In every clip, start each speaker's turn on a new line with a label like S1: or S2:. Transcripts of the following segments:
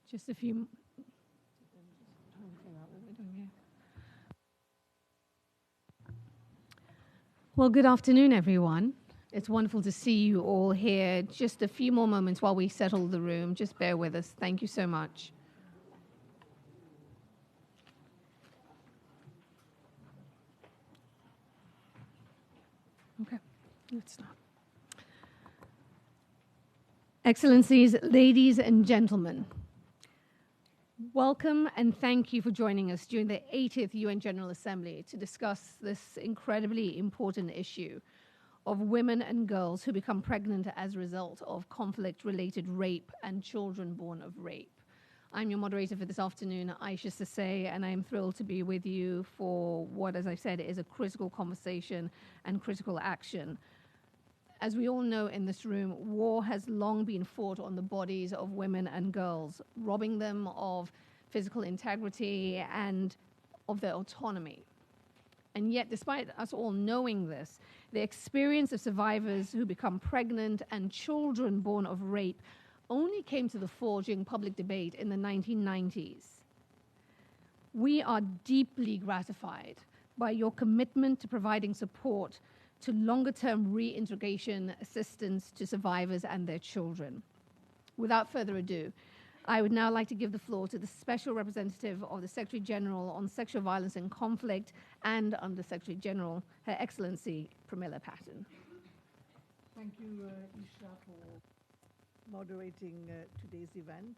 S1: Just a few. Trying to figure out what we're doing here. Well, good afternoon, everyone. It's wonderful to see you all here. Just a few more moments while we settle the room. Just bear with us. Thank you so much. Okay, let's start. Excellencies, ladies and gentlemen, welcome and thank you for joining us during the 80th UN General Assembly to discuss this incredibly important issue of women and girls who become pregnant as a result of conflict-related rape and children born of rape. I'm your moderator for this afternoon, Aisha Sasay, and I'm thrilled to be with you for what, as I said, is a critical conversation and critical action. As we all know in this room, war has long been fought on the bodies of women and girls, robbing them of physical integrity and of their autonomy. And yet, despite us all knowing this, the experience of survivors who become pregnant and children born of rape only came to the fore during public debate in the 1990s. We are deeply gratified by your commitment to providing support to longer-term reintegration assistance to survivors and their children. Without further ado, I would now like to give the floor to the Special Representative of the Secretary General on Sexual Violence and Conflict and Under Secretary General, Her Excellency Pramila Patten.
S2: Thank you, Isha, for moderating today's event.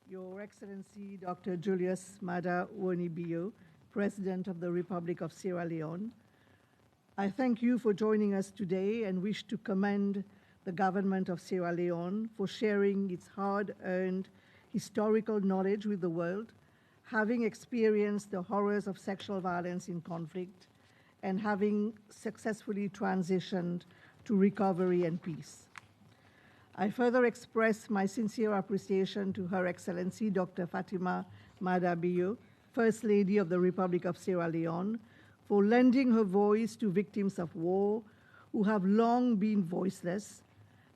S2: Your Excellency, Dr. Julius Maada Bio, President of the Republic of Sierra Leone, I thank you for joining us today and wish to commend the government of Sierra Leone for sharing its hard-earned historical knowledge with the world, having experienced the horrors of sexual violence in conflict, and having successfully transitioned to recovery and peace. I further express my sincere appreciation to Her Excellency Dr. Fatima Maada Bio, First Lady of the Republic of Sierra Leone, for lending her voice to victims of war who have long been voiceless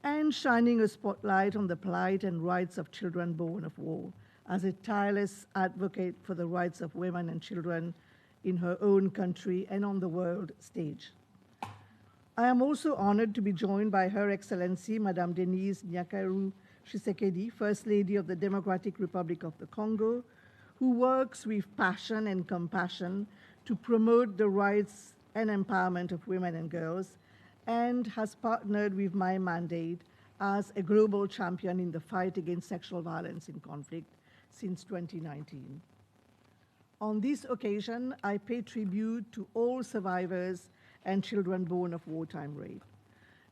S2: and shining a spotlight on the plight and rights of children born of war as a tireless advocate for the rights of women and children in her own country and on the world stage. I am also honored to be joined by Her Excellency Madame Denise Nyakaru Tshisekedi, First Lady of the Democratic Republic of the Congo, who works with passion and compassion to promote the rights and empowerment of women and girls, and has partnered with my mandate as a global champion in the fight against sexual violence in conflict since 2019. On this occasion, I pay tribute to all survivors and children born of wartime rape.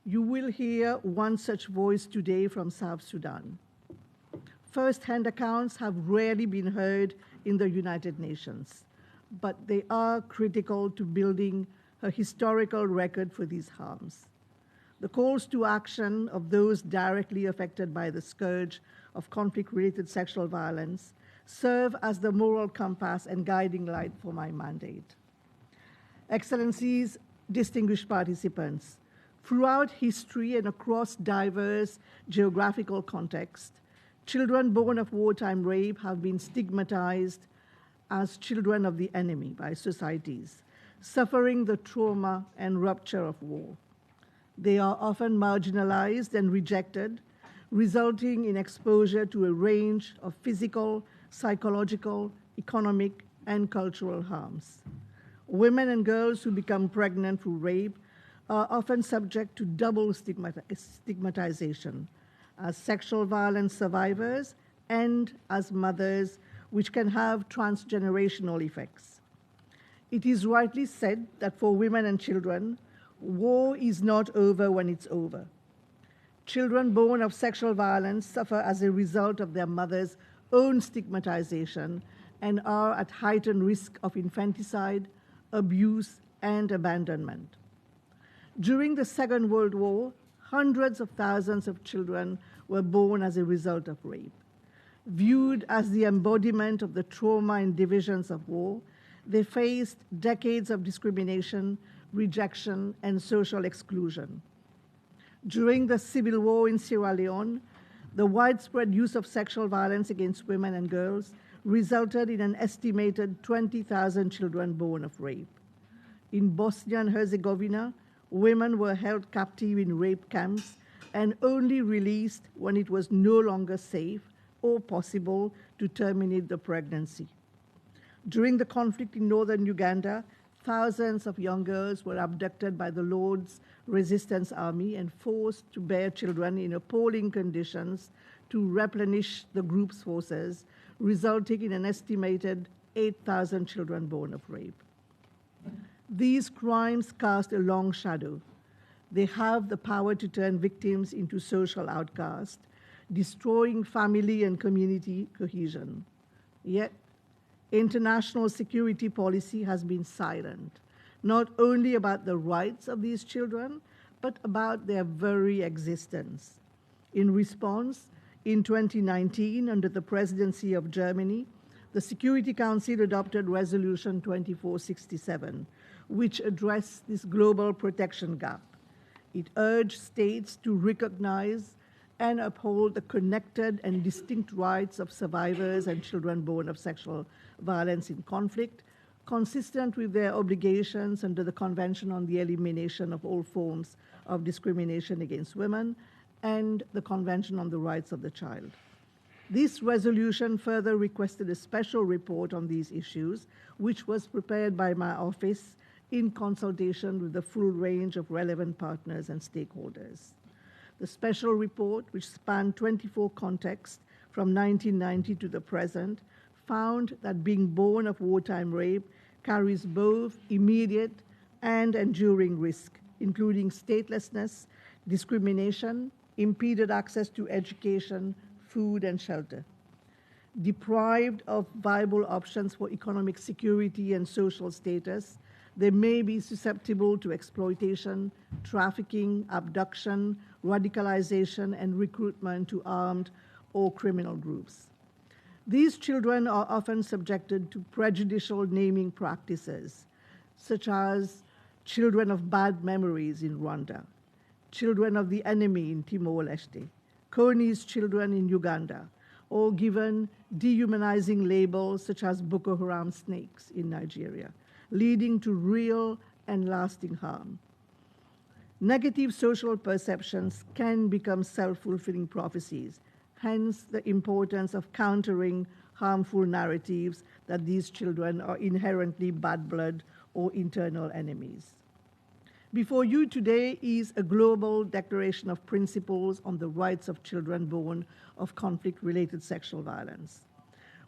S2: You will hear one such voice today from South Sudan. First-hand accounts have rarely been heard in the United Nations, but they are critical to building a historical record for these harms. The calls to action of those directly affected by the scourge of conflict-related sexual violence serve as the moral compass and guiding light for my mandate. Excellencies, distinguished participants, throughout history and across diverse geographical contexts, children born of wartime rape have been stigmatized as children of the enemy by societies, suffering the trauma and rupture of war. They are often marginalized and rejected, resulting in exposure to a range of physical, psychological, economic, and cultural harms. Women and girls who become pregnant through rape are often subject to double stigmatization as sexual violence survivors and as mothers, which can have transgenerational effects. It is rightly said that for women and children, war is not over when it's over. Children born of sexual violence suffer as a result of their mother's own stigmatization and are at heightened risk of infanticide, abuse, and abandonment. During the Second World War, hundreds of thousands of children were born as a result of rape. Viewed as the embodiment of the trauma and divisions of war, they faced decades of discrimination, rejection, and social exclusion. During the civil war in Sierra Leone, The widespread use of sexual violence against women and girls resulted in an estimated 20,000 children born of rape. In Bosnia and Herzegovina, women were held captive in rape camps and only released when it was no longer safe or possible to terminate the pregnancy. During the conflict in northern Uganda, thousands of young girls were abducted by the Lord's Resistance Army and forced to bear children in appalling conditions to replenish the group's forces, resulting in an estimated 8,000 children born of rape. These crimes cast a long shadow. They have the power to turn victims into social outcasts, destroying family and community cohesion. Yet, international security policy has been silent, not only about the rights of these children, but about their very existence. In response, in 2019, under the presidency of Germany, the Security Council adopted Resolution 2467, which addressed this global protection gap. It urged states to recognize and uphold the connected and distinct rights of survivors and children born of sexual violence in conflict, consistent with their obligations under the Convention on the Elimination of All Forms of Discrimination Against Women and the Convention on the Rights of the Child. This resolution further requested a special report on these issues, which was prepared by my office in consultation with the full range of relevant partners and stakeholders. The special report, which spanned 24 contexts from 1990 to the present, found that being born of wartime rape carries both immediate and enduring risk, including statelessness, discrimination, impeded access to education, food, and shelter. Deprived of viable options for economic security and social status, they may be susceptible to exploitation, trafficking, abduction, radicalization, and recruitment to armed or criminal groups. These children are often subjected to prejudicial naming practices, such as children of bad memories in Rwanda, children of the enemy in Timor-Leste, Koni's children in Uganda, or given dehumanizing labels such as Boko Haram snakes in Nigeria, leading to real and lasting harm. Negative social perceptions can become self-fulfilling prophecies, hence the importance of countering harmful narratives that these children are inherently bad blood or internal enemies. Before you today is a global declaration of principles on the rights of children born of conflict-related sexual violence,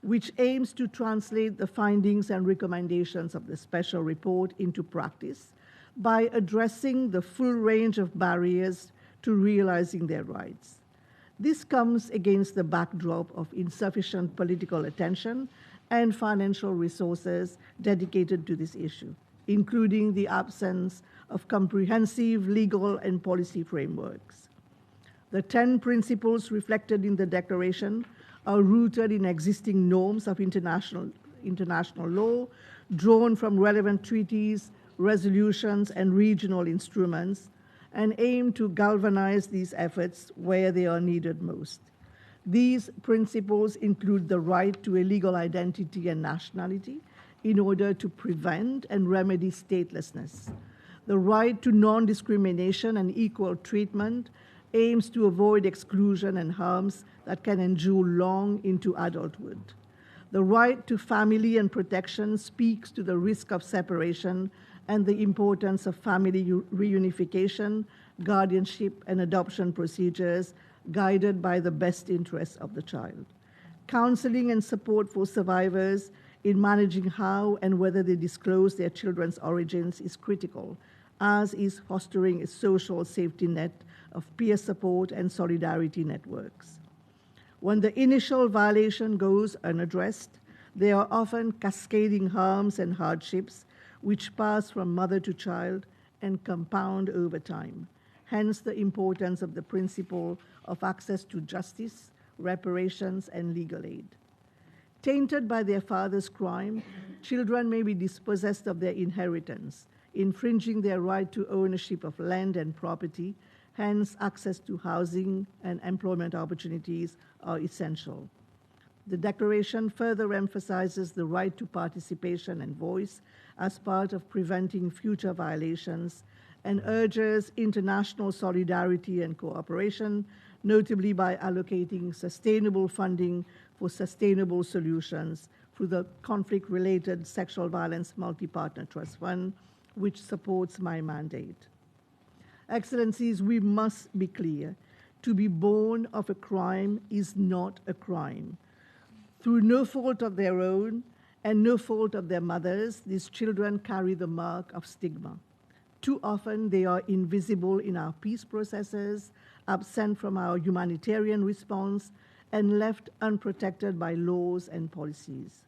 S2: which aims to translate the findings and recommendations of the special report into practice by addressing the full range of barriers to realizing their rights. This comes against the backdrop of insufficient political attention and financial resources dedicated to this issue, including the absence of comprehensive legal and policy frameworks. The 10 principles reflected in the declaration are rooted in existing norms of international law, drawn from relevant treaties, resolutions, and regional instruments, and aim to galvanize these efforts where they are needed most. These principles include the right to a legal identity and nationality in order to prevent and remedy statelessness. The right to non-discrimination and equal treatment aims to avoid exclusion and harms that can endure long into adulthood. The right to family and protection speaks to the risk of separation and the importance of family reunification, guardianship, and adoption procedures guided by the best interests of the child. Counseling and support for survivors in managing how and whether they disclose their children's origins is critical, as is fostering a social safety net of peer support and solidarity networks. When the initial violation goes unaddressed, there are often cascading harms and hardships which pass from mother to child and compound over time. Hence the importance of the principle of access to justice, reparations, and legal aid. Tainted by their father's crime, children may be dispossessed of their inheritance, infringing their right to ownership of land and property, Hence, access to housing and employment opportunities are essential. The Declaration further emphasizes the right to participation and voice as part of preventing future violations and urges international solidarity and cooperation, notably by allocating sustainable funding for sustainable solutions through the Conflict-Related Sexual Violence Multi-Partner Trust Fund, which supports my mandate. Excellencies, we must be clear. To be born of a crime is not a crime. Through no fault of their own and no fault of their mothers, these children carry the mark of stigma. Too often, they are invisible in our peace processes, absent from our humanitarian response, and left unprotected by laws and policies.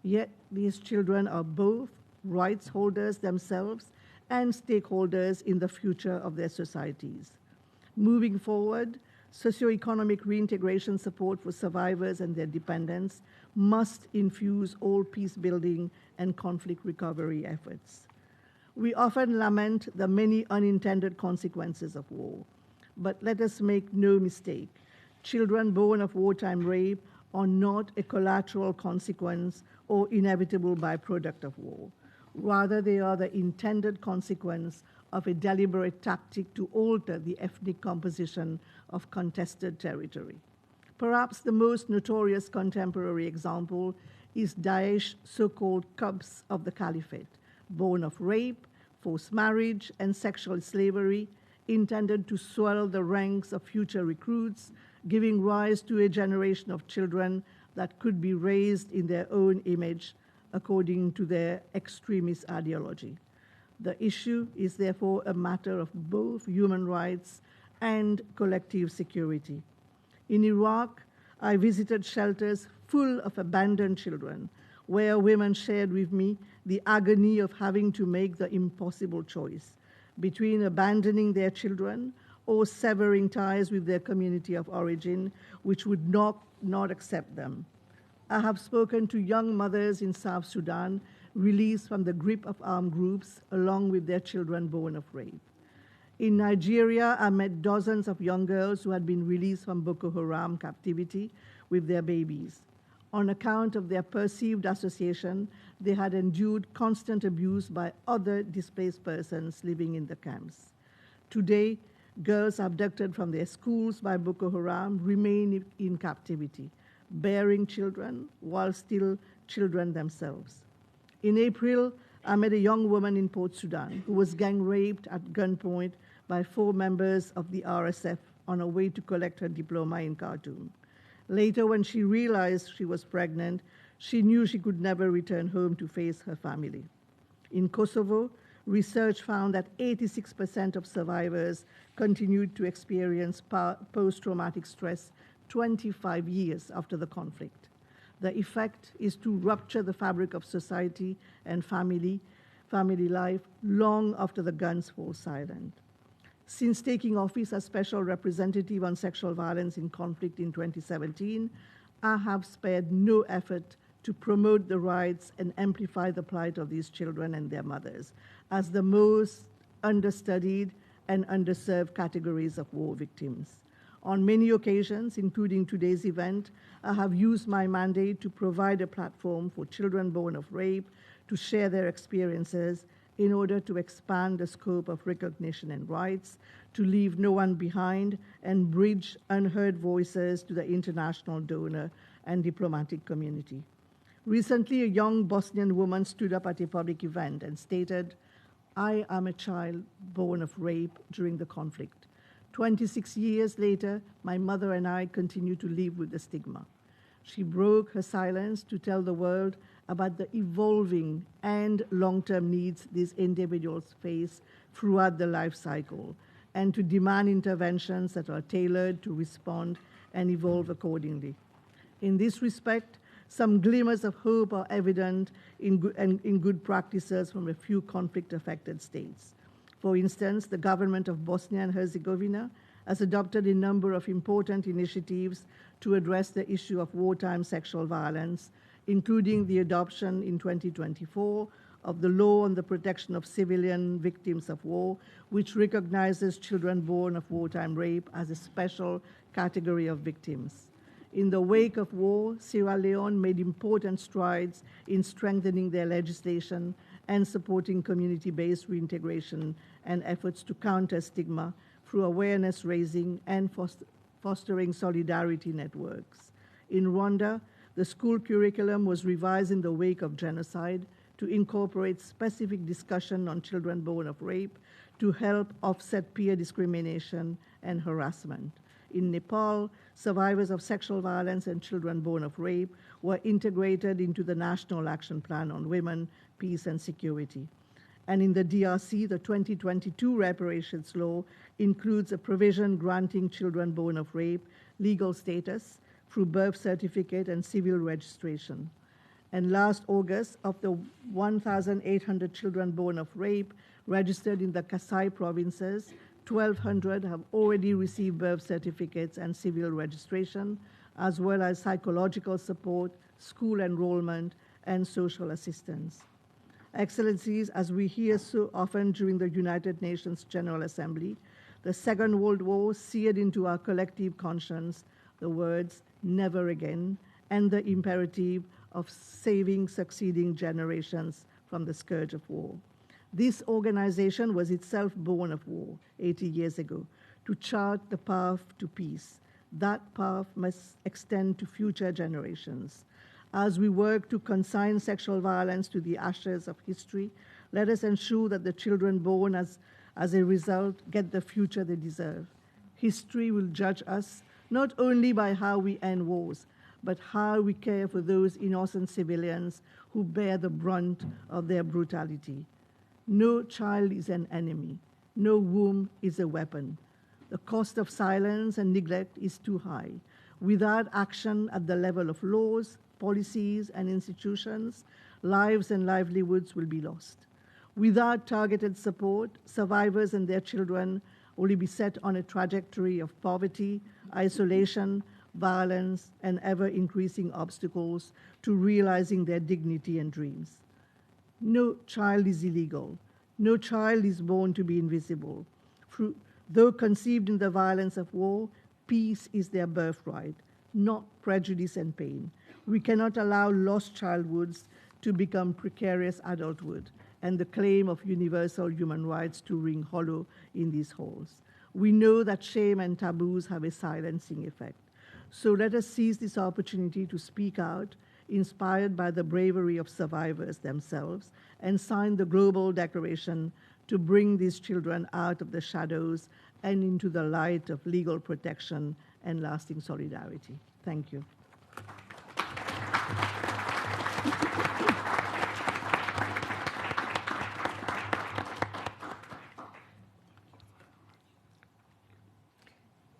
S2: Yet, these children are both rights holders themselves and stakeholders in the future of their societies. Moving forward, socioeconomic reintegration support for survivors and their dependents must infuse all peace-building and conflict recovery efforts. We often lament the many unintended consequences of war, but let us make no mistake. Children born of wartime rape are not a collateral consequence or inevitable byproduct of war. Rather, they are the intended consequence of a deliberate tactic to alter the ethnic composition of contested territory. Perhaps the most notorious contemporary example is Daesh's so-called cubs of the caliphate, born of rape, forced marriage, and sexual slavery, intended to swell the ranks of future recruits, giving rise to a generation of children that could be raised in their own image according to their extremist ideology. The issue is therefore a matter of both human rights and collective security. In Iraq, I visited shelters full of abandoned children, where women shared with me the agony of having to make the impossible choice between abandoning their children or severing ties with their community of origin, which would not accept them. I have spoken to young mothers in South Sudan released from the grip of armed groups, along with their children born of rape. In Nigeria, I met dozens of young girls who had been released from Boko Haram captivity with their babies. On account of their perceived association, they had endured constant abuse by other displaced persons living in the camps. Today, girls abducted from their schools by Boko Haram remain in captivity, bearing children while still children themselves. In April, I met a young woman in Port Sudan who was gang raped at gunpoint by 4 members of the RSF on her way to collect her diploma in Khartoum. Later, when she realized she was pregnant, she knew she could never return home to face her family. In Kosovo, research found that 86% of survivors continued to experience post-traumatic stress 25 years after the conflict. The effect is to rupture the fabric of society and family life long after the guns fall silent. Since taking office as Special Representative on Sexual Violence in Conflict in 2017, I have spared no effort to promote the rights and amplify the plight of these children and their mothers as the most understudied and underserved categories of war victims. On many occasions, including today's event, I have used my mandate to provide a platform for children born of rape to share their experiences in order to expand the scope of recognition and rights, to leave no one behind, and bridge unheard voices to the international donor and diplomatic community. Recently, a young Bosnian woman stood up at a public event and stated, "I am a child born of rape during the conflict. 26 years later, my mother and I continue to live with the stigma." She broke her silence to tell the world about the evolving and long-term needs these individuals face throughout the life cycle, and to demand interventions that are tailored to respond and evolve accordingly. In this respect, some glimmers of hope are evident in good practices from a few conflict-affected states. For instance, the government of Bosnia and Herzegovina has adopted a number of important initiatives to address the issue of wartime sexual violence, including the adoption in 2024 of the Law on the Protection of Civilian Victims of War, which recognizes children born of wartime rape as a special category of victims. In the wake of war, Sierra Leone made important strides in strengthening their legislation and supporting community-based reintegration and efforts to counter stigma through awareness raising and fostering solidarity networks. In Rwanda, the school curriculum was revised in the wake of genocide to incorporate specific discussion on children born of rape to help offset peer discrimination and harassment. In Nepal, survivors of sexual violence and children born of rape were integrated into the National Action Plan on Women, Peace and Security. And in the DRC, the 2022 reparations law includes a provision granting children born of rape legal status through birth certificate and civil registration. And last August, of the 1,800 children born of rape registered in the Kasai provinces, 1,200 have already received birth certificates and civil registration, as well as psychological support, school enrollment, and social assistance. Excellencies, as we hear so often during the United Nations General Assembly, the Second World War seared into our collective conscience the words, never again, and the imperative of saving succeeding generations from the scourge of war. This organization was itself born of war 80 years ago to chart the path to peace. That path must extend to future generations. As we work to consign sexual violence to the ashes of history, let us ensure that the children born as a result get the future they deserve. History will judge us not only by how we end wars, but how we care for those innocent civilians who bear the brunt of their brutality. No child is an enemy. No womb is a weapon. The cost of silence and neglect is too high. Without action at the level of laws, policies, and institutions, lives and livelihoods will be lost. Without targeted support, survivors and their children will be set on a trajectory of poverty, isolation, violence, and ever-increasing obstacles to realizing their dignity and dreams. No child is illegal. No child is born to be invisible. Though conceived in the violence of war, peace is their birthright, not prejudice and pain. We cannot allow lost childhoods to become precarious adulthood and the claim of universal human rights to ring hollow in these halls. We know that shame and taboos have a silencing effect. So let us seize this opportunity to speak out, inspired by the bravery of survivors themselves, and sign the global declaration to bring these children out of the shadows and into the light of legal protection and lasting solidarity. Thank you.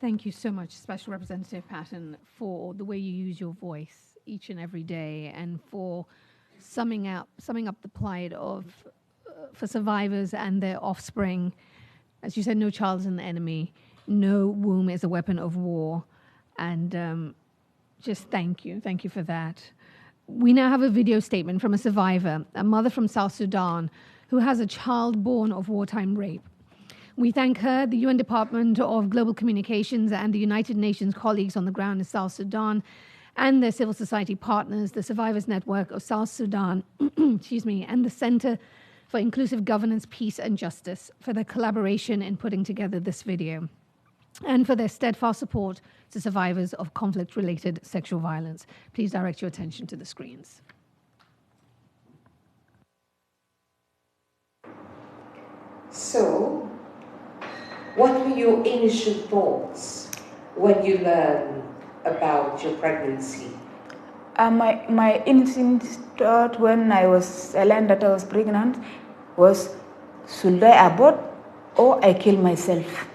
S1: Thank you so much, Special Representative Patton, for the way you use your voice each and every day, and for summing up the plight of for survivors and their offspring. As you said, no child is an enemy, no womb is a weapon of war, and just thank you for that. We now have a video statement from a survivor, a mother from South Sudan, who has a child born of wartime rape. We thank her, the UN Department of Global Communications, and the United Nations colleagues on the ground in South Sudan, and their civil society partners, the Survivors Network of South Sudan, and the Center for Inclusive Governance, Peace and Justice for their collaboration in putting together this video, and for their steadfast support to survivors of conflict-related sexual violence. Please direct your attention to the screens.
S3: So, what were your initial thoughts when you learned about your pregnancy?
S4: My instinct thought when I learned that I was pregnant was, should I abort or I kill myself?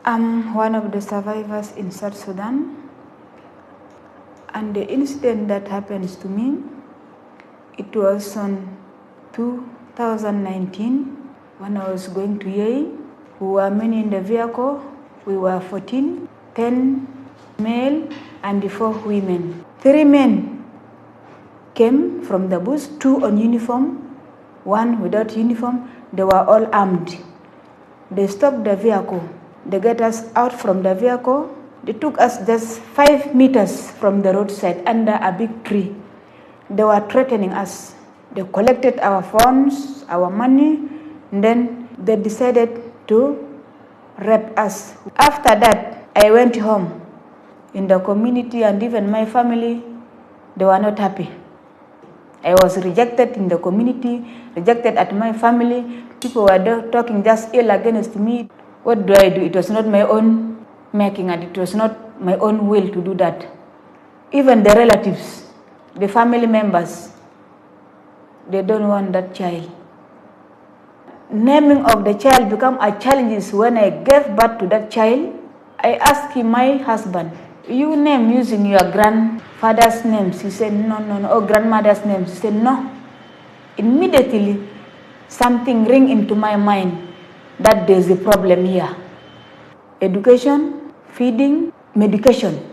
S4: I'm one of the survivors in South Sudan, and the incident that happens to me It was on 2019 when I was going to UAE. We were many in the vehicle. We were 14, 10 male and 4 women. 3 men came from the bus, 2 on uniform, 1 without uniform. They were all armed. They stopped the vehicle. They got us out from the vehicle. They took us just 5 meters from the roadside under a big tree. They were threatening us. They collected our phones, our money, and then they decided to rape us. After that, I went home. In the community and even my family, they were not happy. I was rejected in the community, rejected at my family. People were talking just ill against me. What do? It was not my own making, and it was not my own will to do that. Even the relatives, the family members, they don't want that child. Naming of the child became a challenge. When I gave birth to that child, I asked my husband, you name using your grandfather's names? He said, no, or grandmother's names. He said, no. Immediately, something ring into my mind that there's a problem here. Education, feeding, medication.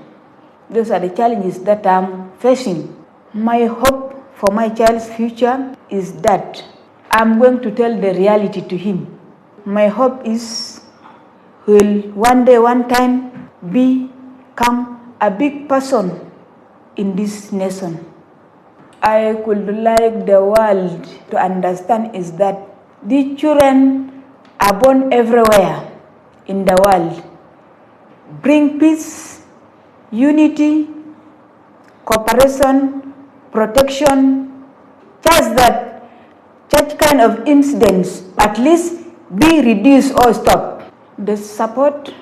S4: Those are the challenges that I'm facing. My hope for my child's future is that I'm going to tell the reality to him. My hope is he will one day, one time, become a big person in this nation. I could like the world to understand is that the children are born everywhere in the world. Bring peace, unity, cooperation, protection, just that such kind of incidents at least be reduced or stopped. The support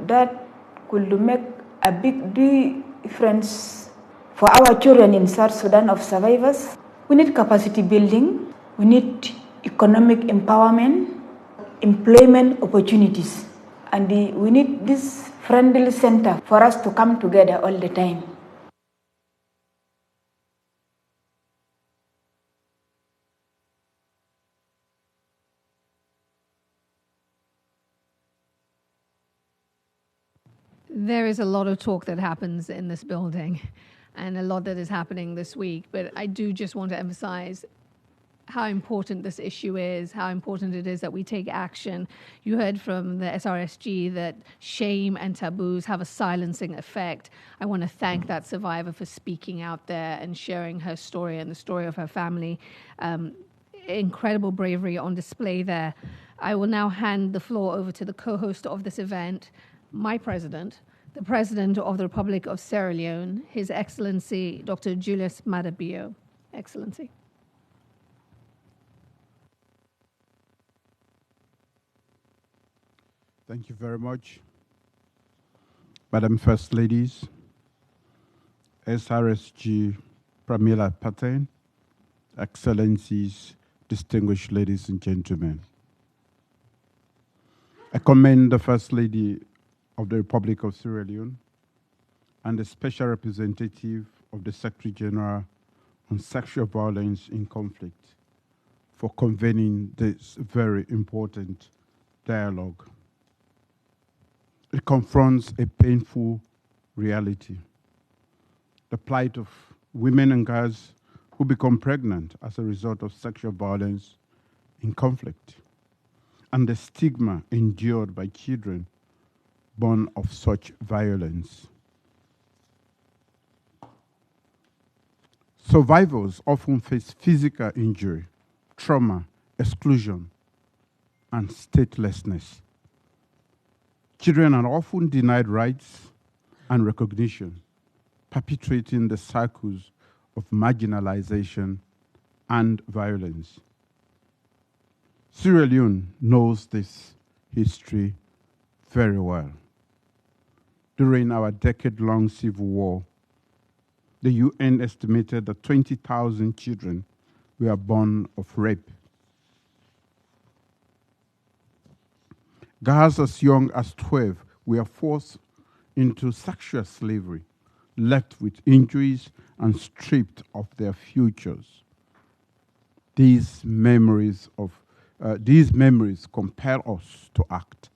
S4: that could make a big difference for our children in South Sudan of survivors. We need capacity building, we need economic empowerment, employment opportunities, and we need this friendly center for us to come together all the time.
S1: There is a lot of talk that happens in this building and a lot that is happening this week, but I do just want to emphasize how important this issue is, how important it is that we take action. You heard from the SRSG that shame and taboos have a silencing effect. I want to thank that survivor for speaking out there and sharing her story and the story of her family. Incredible bravery on display there. I will now hand the floor over to the co-host of this event, my president, the President of the Republic of Sierra Leone, His Excellency Dr. Julius Maada Bio. Excellency.
S5: Thank you very much, Madam First Ladies, SRSG Pramila Patel, Excellencies, distinguished ladies and gentlemen. I commend the First Lady of the Republic of Sierra Leone and the Special Representative of the Secretary General on Sexual Violence in Conflict for convening this very important dialogue. It confronts a painful reality, the plight of women and girls who become pregnant as a result of sexual violence in conflict, and the stigma endured by children born of such violence. Survivors often face physical injury, trauma, exclusion, and statelessness. Children are often denied rights and recognition, perpetuating the cycles of marginalization and violence. Sierra Leone knows this history very well. During our decade-long civil war, the UN estimated that 20,000 children were born of rape. Girls as young as 12 were forced into sexual slavery, left with injuries and stripped of their futures. These memories compel us to act.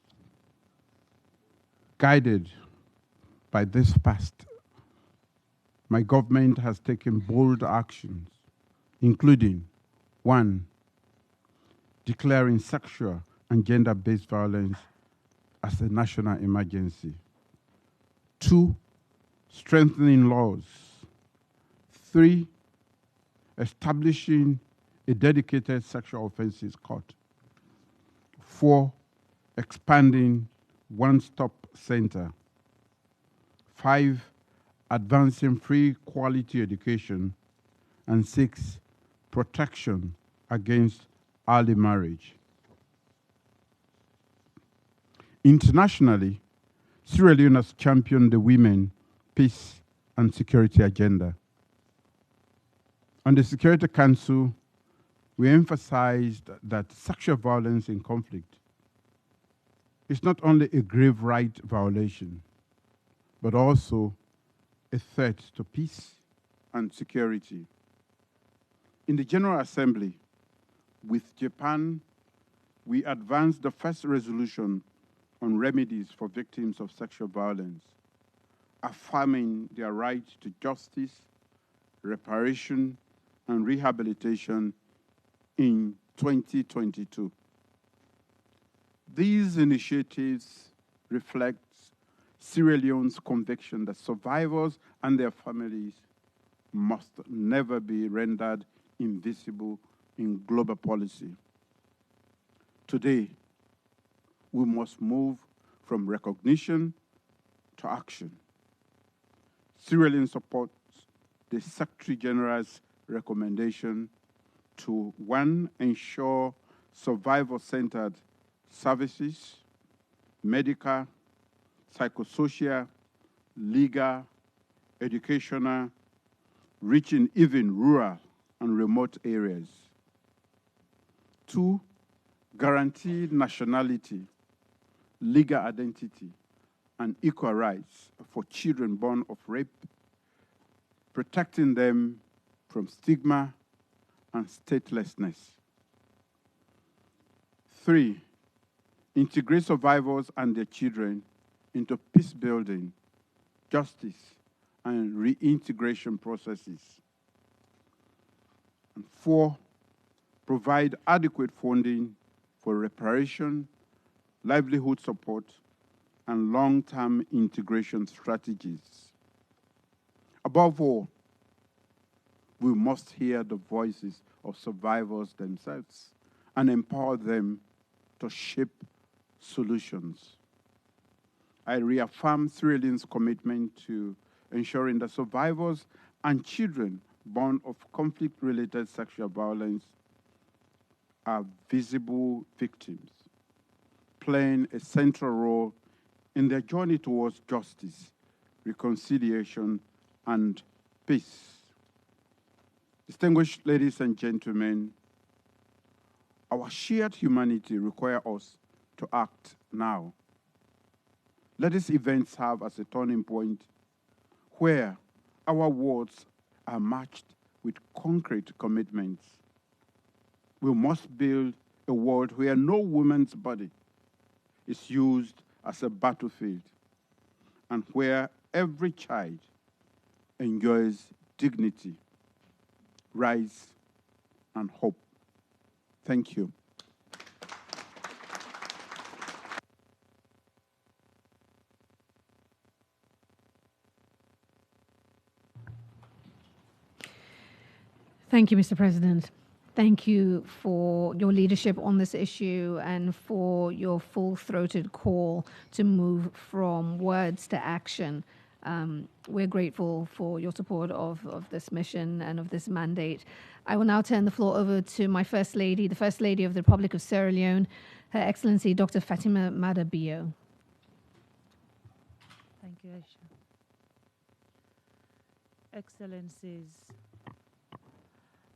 S5: Guided by this past, my government has taken bold actions, including 1, declaring sexual and gender-based violence as a national emergency. 2, strengthening laws. 3, establishing a dedicated sexual offenses court. 4, expanding one-stop center. 5, advancing free quality education. And 6, protection against early marriage. Internationally, Sierra Leone has championed the women, peace, and security agenda. On the Security Council, we emphasized that sexual violence in conflict is not only a grave right violation, but also a threat to peace and security. In the General Assembly, with Japan, we advanced the first resolution on remedies for victims of sexual violence, affirming their right to justice, reparation, and rehabilitation in 2022. These initiatives reflect Sierra Leone's conviction that survivors and their families must never be rendered invisible in global policy. Today, we must move from recognition to action. Sierra Leone supports the Secretary General's recommendation to 1, ensure survivor-centered services, medical, psychosocial, legal, educational, reaching even rural and remote areas. 2, guarantee nationality, legal identity, and equal rights for children born of rape, protecting them from stigma and statelessness. 3, integrate survivors and their children into peace building, justice, and reintegration processes. And 4, provide adequate funding for reparation, livelihood support, and long-term integration strategies. Above all, we must hear the voices of survivors themselves and empower them to shape solutions. I reaffirm Sierra Leone's commitment to ensuring that survivors and children born of conflict-related sexual violence are visible victims, playing a central role in their journey towards justice, reconciliation, and peace. Distinguished ladies and gentlemen, our shared humanity requires us to act now. Let this event serve as a turning point where our words are matched with concrete commitments. We must build a world where no woman's body is used as a battlefield and where every child enjoys dignity, rights, and hope. Thank you.
S1: Thank you, Mr. President. Thank you for your leadership on this issue and for your full-throated call to move from words to action. We're grateful for your support of this mission and of this mandate. I will now turn the floor over to my First Lady, the First Lady of the Republic of Sierra Leone, Her Excellency Dr. Fatima Mada Bio.
S6: Thank you, Aisha.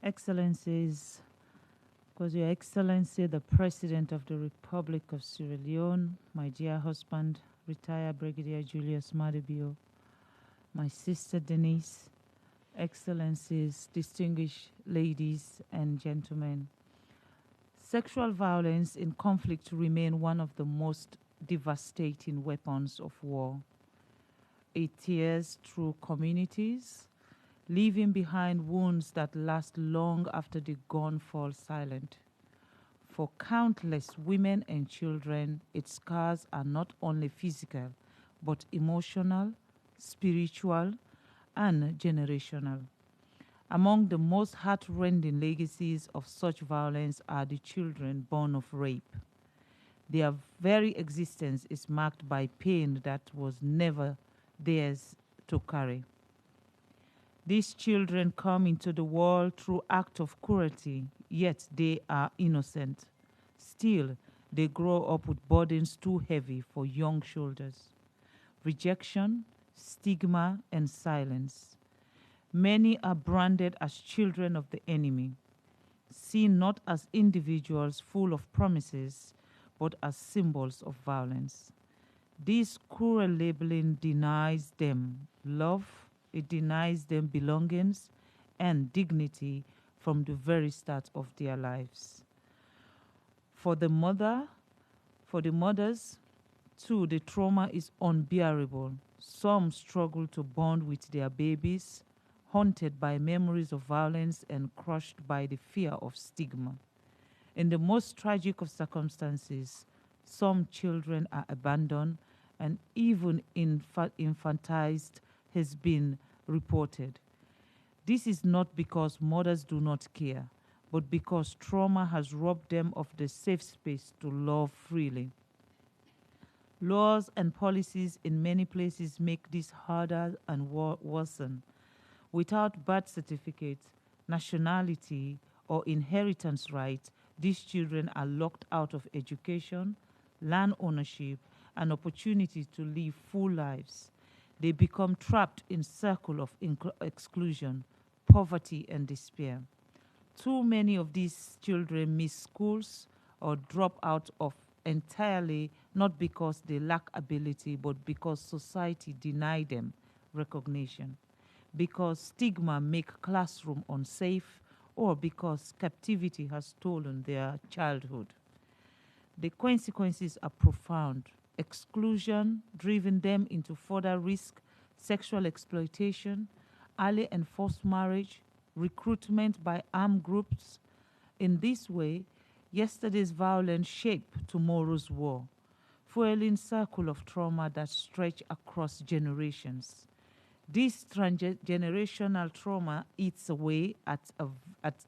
S6: Excellencies, because Your Excellency, the President of the Republic of Sierra Leone, my dear husband, retired Brigadier Julius Mada Bio, my sister Denise, Excellencies, distinguished ladies and gentlemen, sexual violence in conflict remain one of the most devastating weapons of war. It tears through communities, leaving behind wounds that last long after the gun falls silent. For countless women and children, its scars are not only physical, but emotional, spiritual, and generational. Among the most heart-rending legacies of such violence are the children born of rape. Their very existence is marked by pain that was never theirs to carry. These children come into the world through act of cruelty, yet they are innocent. Still, they grow up with burdens too heavy for young shoulders. Rejection, stigma, and silence. Many are branded as children of the enemy, seen not as individuals full of promises, but as symbols of violence. This cruel labeling denies them love, it denies them belongings and dignity from the very start of their lives. For the mothers, too, the trauma is unbearable. Some struggle to bond with their babies, haunted by memories of violence and crushed by the fear of stigma. In the most tragic of circumstances, some children are abandoned and even infanticide has been reported. This is not because mothers do not care, but because trauma has robbed them of the safe space to love freely. Laws and policies in many places make this harder and worsen. Without birth certificates, nationality, or inheritance rights, these children are locked out of education, land ownership, and opportunity to live full lives. They become trapped in a circle of exclusion, poverty, and despair. Too many of these children miss schools or drop out of entirely, not because they lack ability, but because society denied them recognition, because stigma make classroom unsafe, or because captivity has stolen their childhood. The consequences are profound. Exclusion, driving them into further risk, sexual exploitation, early and forced marriage, recruitment by armed groups. In this way, yesterday's violence shaped tomorrow's war, fueling circle of trauma that stretch across generations. This transgenerational trauma eats away at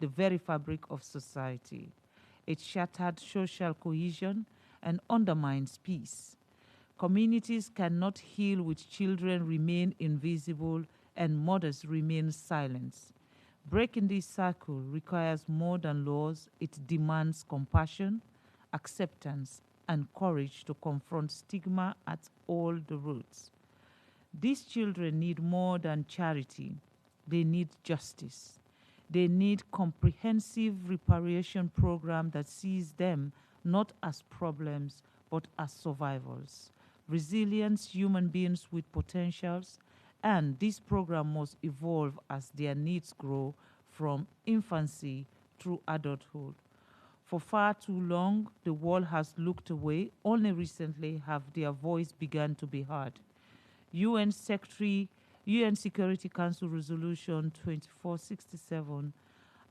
S6: the very fabric of society. It shattered social cohesion and undermines peace. Communities cannot heal with children remain invisible and mothers remain silent. Breaking this cycle requires more than laws. It demands compassion, acceptance, and courage to confront stigma at all the roots. These children need more than charity. They need justice. They need comprehensive reparation program that sees them not as problems, but as survivors, resilient human beings with potentials, and this program must evolve as their needs grow from infancy through adulthood. For far too long, the world has looked away. Only recently have their voice begun to be heard. UN Security Council Resolution 2467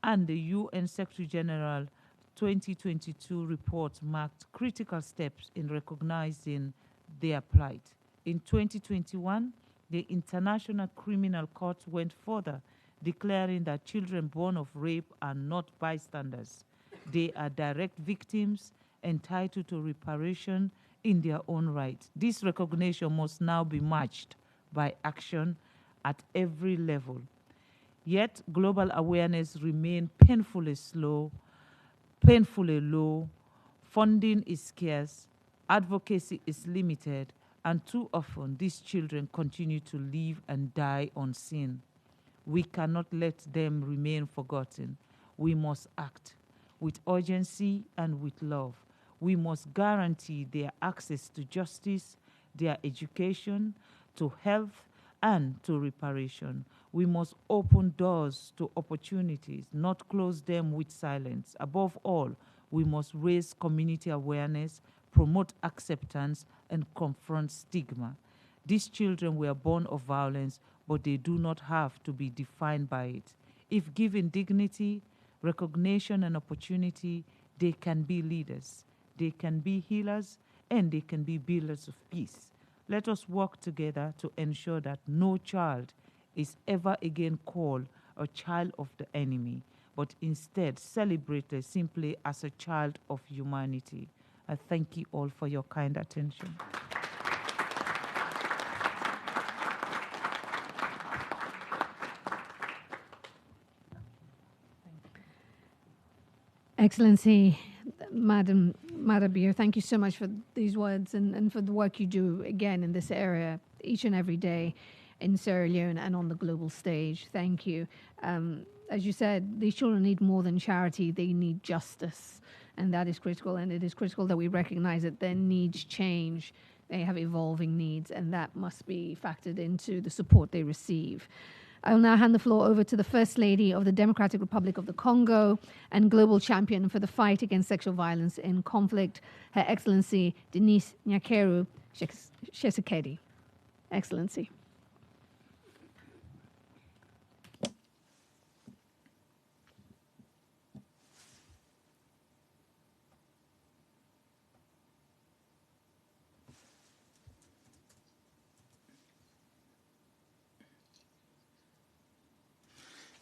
S6: and the UN Secretary General 2022 report marked critical steps in recognizing their plight. In 2021, the International Criminal Court went further, declaring that children born of rape are not bystanders. They are direct victims entitled to reparation in their own right. This recognition must now be matched by action at every level. Yet, global awareness remains painfully low, funding is scarce, advocacy is limited, and too often these children continue to live and die unseen. We cannot let them remain forgotten. We must act with urgency and with love. We must guarantee their access to justice, their education, to health, and to reparation. We must open doors to opportunities, not close them with silence. Above all, we must raise community awareness, promote acceptance, and confront stigma. These children were born of violence, but they do not have to be defined by it. If given dignity, recognition, and opportunity, they can be leaders, they can be healers, and they can be builders of peace. Let us work together to ensure that no child is ever again called a child of the enemy, but instead celebrated simply as a child of humanity. I thank you all for your kind attention.
S1: Excellency, Madam Madabir, thank you so much for these words and for the work you do, again, in this area each and every day in Sierra Leone and on the global stage. Thank you. As you said, these children need more than charity. They need justice, and that is critical. And it is critical that we recognize that their needs change. They have evolving needs, and that must be factored into the support they receive. I will now hand the floor over to the First Lady of the Democratic Republic of the Congo and global champion for the fight against sexual violence in conflict, Her Excellency Denise Nyakeru Tshisekedi. Excellency.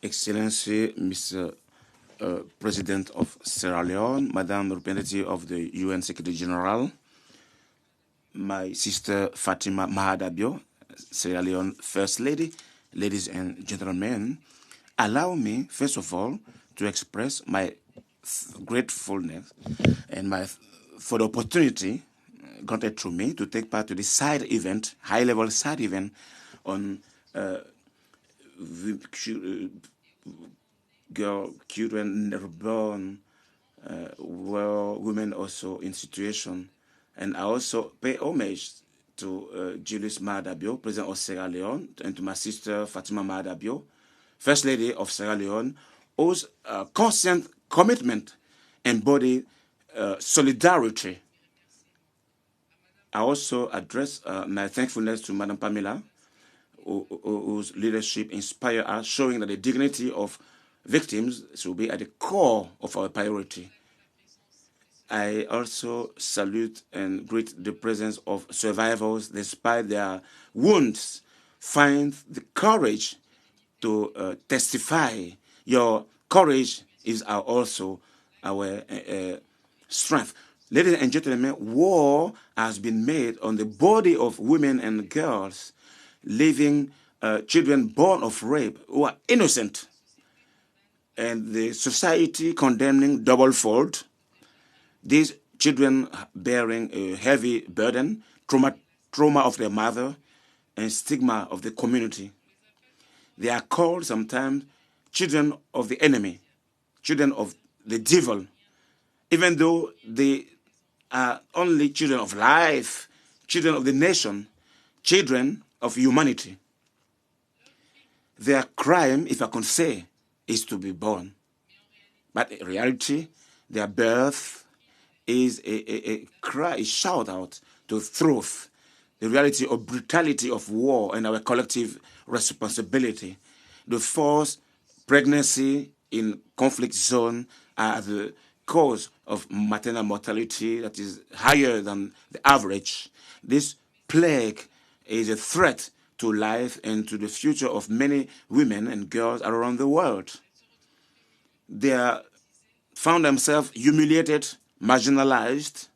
S7: Excellency, Mr. President of Sierra Leone, Madam Representative of the UN Secretary General, my sister Fatima Mahadabio, Sierra Leone First Lady, ladies and gentlemen, allow me, first of all, to express my gratefulness and for the opportunity granted to me to take part to this side event, high-level side event on children reborn, women also in situation. And I also pay homage to Julius Mahadabio, President of Sierra Leone, and to my sister Fatima Mahadabio, First Lady of Sierra Leone, whose constant commitment embody solidarity. I also address my thankfulness to Madam Pamela, whose leadership inspires us, showing that the dignity of victims should be at the core of our priority. I also salute and greet the presence of survivors despite their wounds. Find the courage to testify. Your courage is also our strength. Ladies and gentlemen, war has been made on the body of women and girls, leaving children born of rape who are innocent, and the society condemning double-fold, these children bearing a heavy burden, trauma of their mother, and stigma of the community. They are called sometimes children of the enemy, children of the devil, even though they are only children of life, children of the nation, children of humanity. Their crime, if I can say, is to be born. But in reality, their birth is a cry, a shout out to truth, the reality of brutality of war and our collective responsibility. The forced pregnancy in conflict zone are the cause of maternal mortality that is higher than the average. This plague is a threat to life and to the future of many women and girls around the world. They found themselves humiliated, marginalized,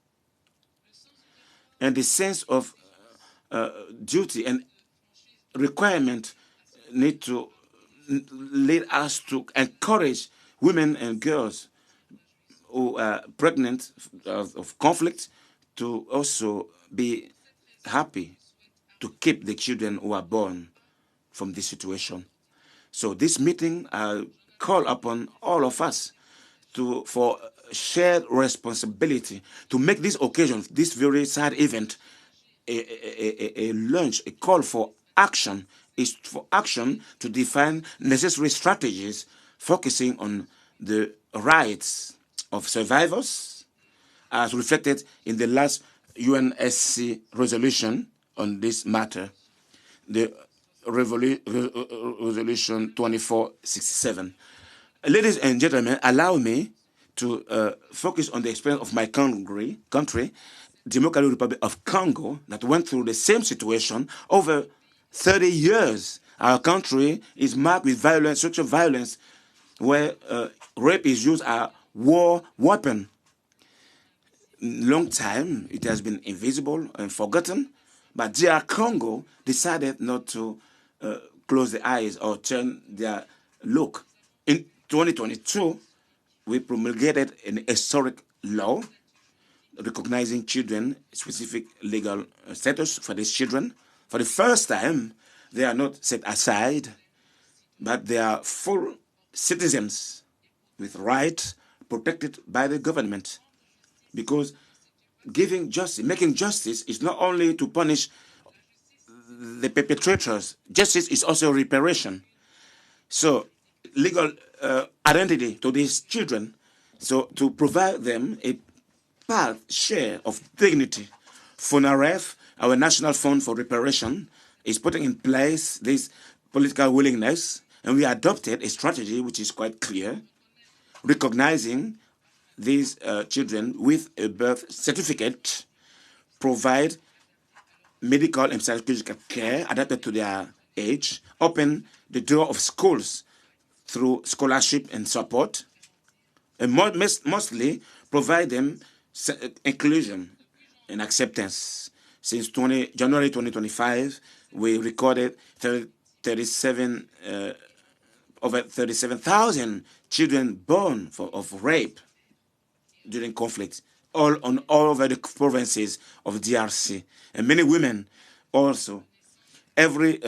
S7: and the sense of duty and requirement need to lead us to encourage women and girls who are pregnant of conflict to also be happy to keep the children who are born from this situation. So this meeting, I call upon all of us for shared responsibility to make this occasion, this very sad event, a launch, a call for action is for action to define necessary strategies focusing on the rights of survivors, as reflected in the last UNSC resolution on this matter, the resolution 2467. Ladies and gentlemen, allow me to focus on the experience of my country, Democratic Republic of Congo, that went through the same situation over 30 years. Our country is marked with violence, sexual violence, where rape is used as a war weapon. Long time, it has been invisible and forgotten, but DR Congo decided not to close their eyes or turn their look. In 2022, we promulgated an historic law recognizing children specific legal status for these children. For the first time, they are not set aside, but they are full citizens with rights protected by the government. Because giving justice, making justice is not only to punish the perpetrators, justice is also reparation. So legal identity to these children, so to provide them a share of dignity. FUNAREF, our National Fund for Reparation, is putting in place this political willingness, and we adopted a strategy which is quite clear, recognizing these children with a birth certificate, provide medical and psychological care adapted to their age, open the door of schools through scholarship and support, and mostly provide them inclusion and acceptance. Since January 2025, we recorded over 37,000 children born of rape during conflict, all over the provinces of DRC, and many women also. Every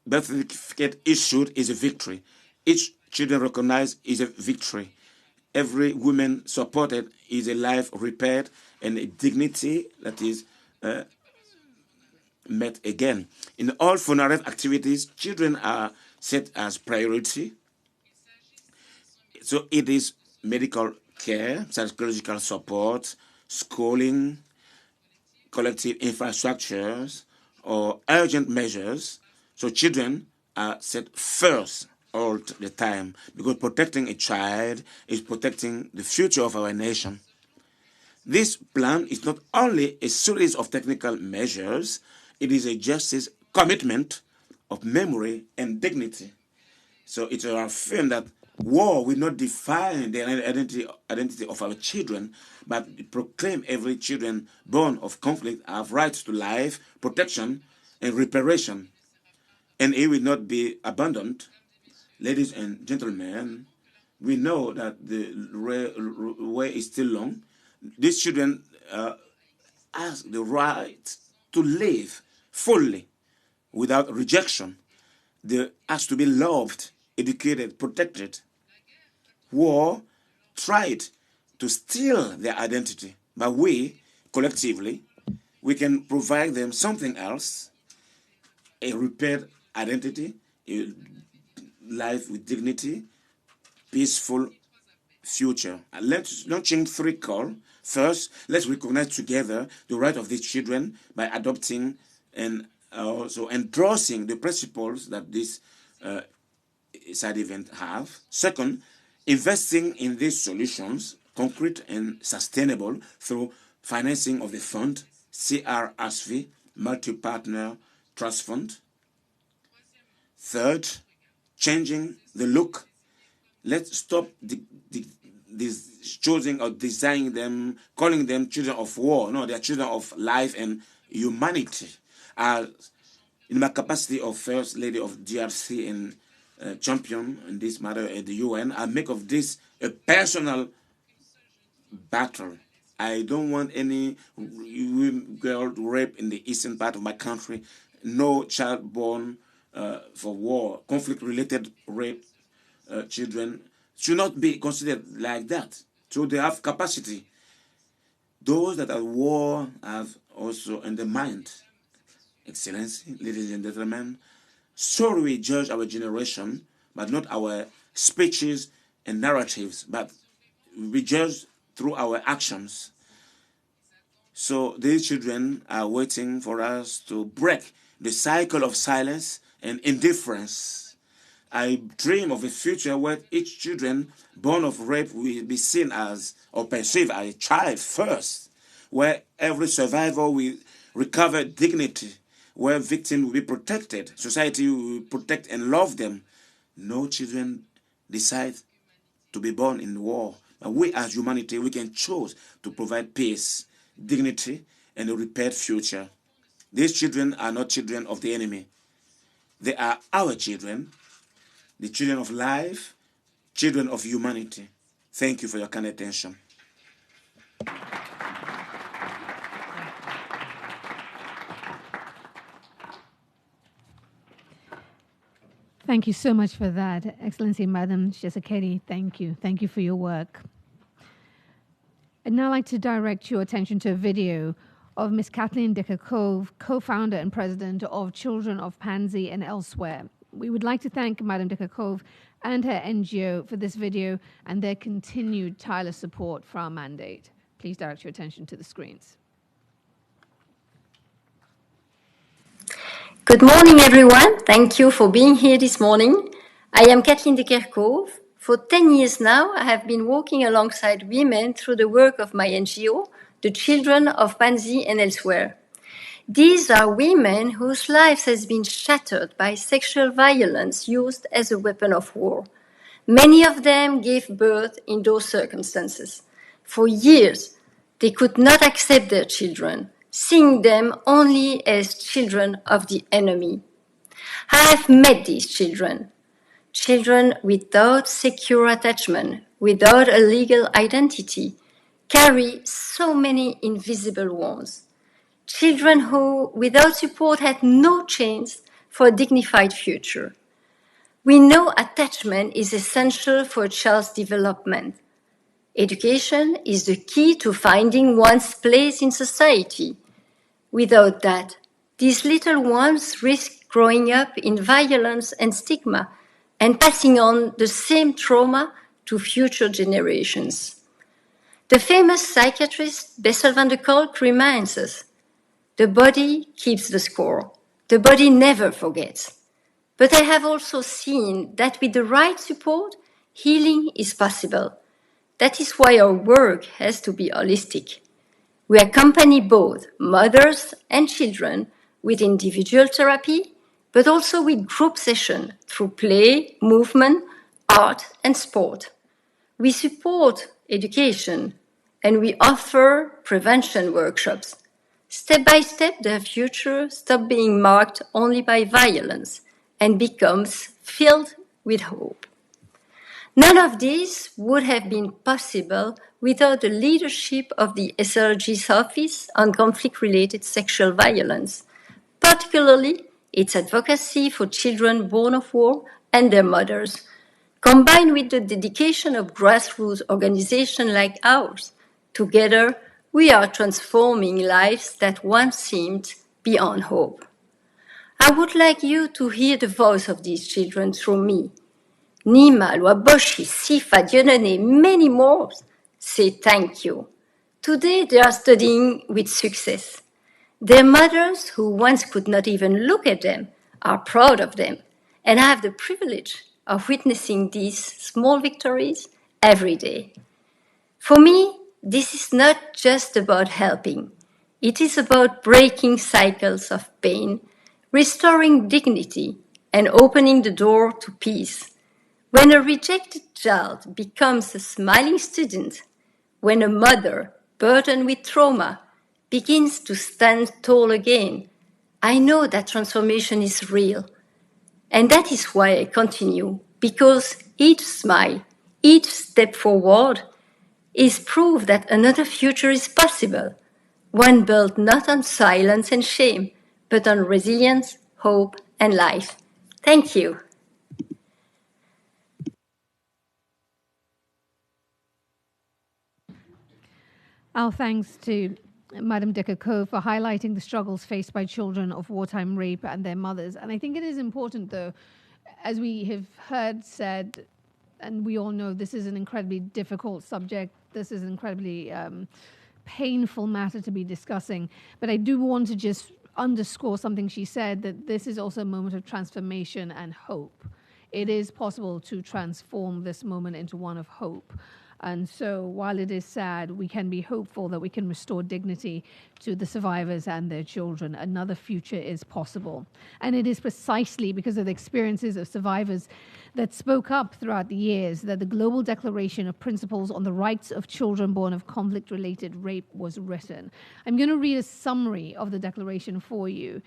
S7: birth certificate issued is a victory. Each children recognized is a victory. Every woman supported is a life repaired and a dignity that is met again. In all FUNAREF activities, children are set as priority. So it is medical care, psychological support, schooling, collective infrastructures, or urgent measures. So children are set first all the time, because protecting a child is protecting the future of our nation. This plan is not only a series of technical measures, it is a justice commitment of memory and dignity. So it will affirm that war will not define the identity of our children, but it proclaim every children born of conflict have rights to life, protection, and reparation. And it will not be abandoned. Ladies and gentlemen, we know that the way is still long. These children have the right to live fully without rejection. They have to be loved, educated, protected. War tried to steal their identity, but we, collectively, we can provide them something else, a repaired identity, a life with dignity, peaceful future. Let's launching 3 calls. First, let's recognize together the right of these children by adopting and also endorsing the principles that this side event have. Second, investing in these solutions, concrete and sustainable, through financing of the fund, CRSV, Multi-Partner Trust Fund. Third, changing the look. Let's stop this choosing or designing them, calling them children of war. No, they are children of life and humanity. In my capacity of First Lady of DRC and champion in this matter at the UN, I make of this a personal battle. I don't want any girl raped in the eastern part of my country. No child born for war, conflict-related rape children should not be considered like that. So they have capacity. Those that are at war have also undermined. Excellency, ladies and gentlemen, So we judge our generation, but not our speeches and narratives, but we judge through our actions. So these children are waiting for us to break the cycle of silence and indifference. I dream of a future where each children born of rape will be seen as or perceived as a child first, where every survivor will recover dignity, where victims will be protected, society will protect and love them. No children decide to be born in war. But we as humanity, we can choose to provide peace, dignity, and a repaired future. These children are not children of the enemy. They are our children, the children of life, children of humanity. Thank you for your kind attention.
S1: Thank you so much for that, Excellency Madam Tshisekedi. Thank you. Thank you for your work. I'd now like to direct your attention to a video of Ms. Kathleen Dicker-Cove, co-founder and president of Children of Pansy and Elsewhere. We would like to thank Madam Dicker-Cove and her NGO for this video and their continued tireless support for our mandate. Please direct your attention to the screens.
S8: Good morning, everyone. Thank you for being here this morning. I am Kathleen Dicker-Cove. For 10 years now, I have been working alongside women through the work of my NGO, the Children of Pansy and Elsewhere. These are women whose lives has been shattered by sexual violence used as a weapon of war. Many of them gave birth in those circumstances. For years, they could not accept their children, seeing them only as children of the enemy. I have met these children, children without secure attachment, without a legal identity, carry so many invisible wounds. Children who, without support, had no chance for a dignified future. We know attachment is essential for a child's development. Education is the key to finding one's place in society. Without that, these little ones risk growing up in violence and stigma and passing on the same trauma to future generations. The famous psychiatrist Bessel van der Kolk reminds us, the body keeps the score. The body never forgets. But I have also seen that with the right support, healing is possible. That is why our work has to be holistic. We accompany both mothers and children with individual therapy, but also with group sessions through play, movement, art, and sport. We support education and we offer prevention workshops. Step by step, their future stops being marked only by violence and becomes filled with hope. None of this would have been possible without the leadership of the SRG's Office on Conflict-Related Sexual Violence, particularly its advocacy for children born of war and their mothers, combined with the dedication of grassroots organizations like ours. Together, we are transforming lives that once seemed beyond hope. I would like you to hear the voice of these children through me. Nima, Lwaboshi, Sifa, Dieudonné, many more say thank you. Today they are studying with success. Their mothers, who once could not even look at them, are proud of them, and I have the privilege of witnessing these small victories every day. For me, this is not just about helping. It is about breaking cycles of pain, restoring dignity, and opening the door to peace. When a rejected child becomes a smiling student, when a mother burdened with trauma begins to stand tall again, I know that transformation is real. And that is why I continue, because each smile, each step forward is proof that another future is possible, one built not on silence and shame, but on resilience, hope, and life. Thank you.
S1: Our thanks to Madam Decker-Cove for highlighting the struggles faced by children of wartime rape and their mothers. And I think it is important, though, as we have heard said, and we all know this is an incredibly difficult subject. This is an incredibly painful matter to be discussing. But I do want to just underscore something she said, that this is also a moment of transformation and hope. It is possible to transform this moment into one of hope. And so while it is sad, we can be hopeful that we can restore dignity to the survivors and their children. Another future is possible. And it is precisely because of the experiences of survivors that spoke up throughout the years that the Global Declaration of Principles on the Rights of Children Born of Conflict-Related Rape was written. I'm going to read a summary of the declaration for you,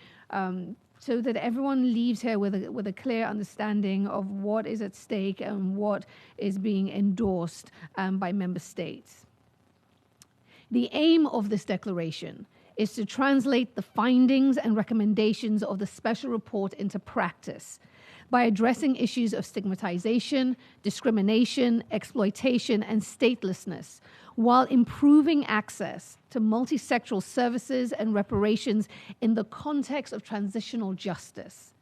S1: so that everyone leaves here with a clear understanding of what is at stake and what is being endorsed by member states. The aim of this declaration is to translate the findings and recommendations of the special report into practice by addressing issues of stigmatization, discrimination, exploitation, and statelessness, while improving access to multisectoral services and reparations in the context of transitional justice.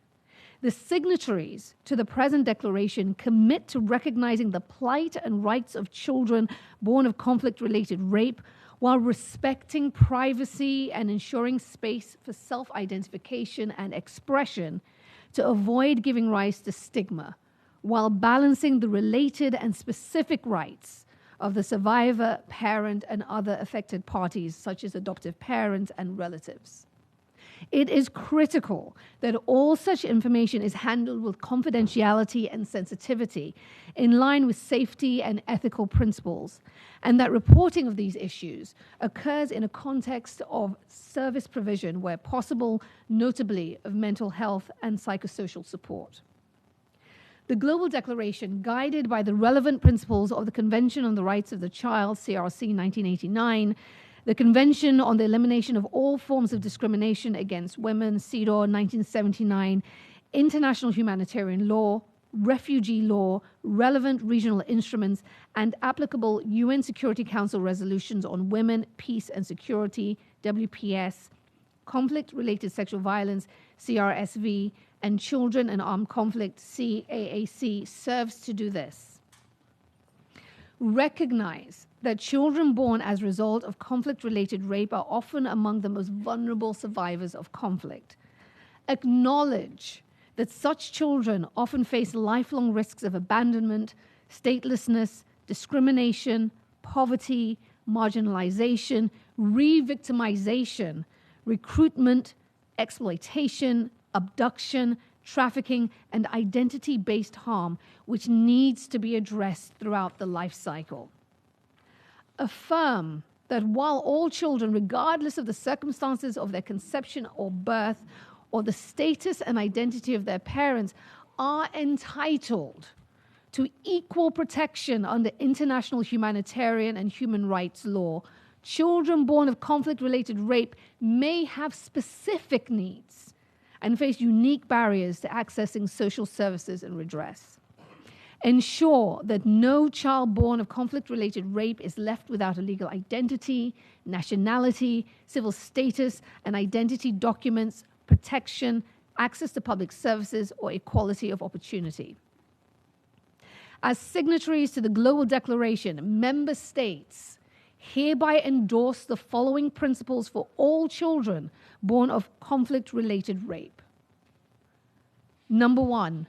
S1: The signatories to the present declaration commit to recognizing the plight and rights of children born of conflict-related rape while respecting privacy and ensuring space for self-identification and expression to avoid giving rise to stigma, while balancing the related and specific rights of the survivor, parent, and other affected parties, such as adoptive parents and relatives. It is critical that all such information is handled with confidentiality and sensitivity in line with safety and ethical principles, and that reporting of these issues occurs in a context of service provision where possible, notably of mental health and psychosocial support. The Global Declaration, guided by the relevant principles of the Convention on the Rights of the Child, CRC 1989, the Convention on the Elimination of All Forms of Discrimination Against Women, CEDAW 1979, international humanitarian law, refugee law, relevant regional instruments, and applicable UN Security Council resolutions on women, peace and security, WPS, conflict-related sexual violence, CRSV, and children and armed conflict, CAAC, serves to do this. Recognize that children born as a result of conflict-related rape are often among the most vulnerable survivors of conflict. Acknowledge that such children often face lifelong risks of abandonment, statelessness, discrimination, poverty, marginalization, re-victimization, recruitment, exploitation, abduction, trafficking, and identity-based harm, which needs to be addressed throughout the life cycle. Affirm that while all children, regardless of the circumstances of their conception or birth, or the status and identity of their parents, are entitled to equal protection under international humanitarian and human rights law, children born of conflict-related rape may have specific needs and face unique barriers to accessing social services and redress. Ensure that no child born of conflict-related rape is left without a legal identity, nationality, civil status, and identity documents, protection, access to public services, or equality of opportunity. As signatories to the Global Declaration, member states hereby endorse the following principles for all children born of conflict-related rape. Number 1,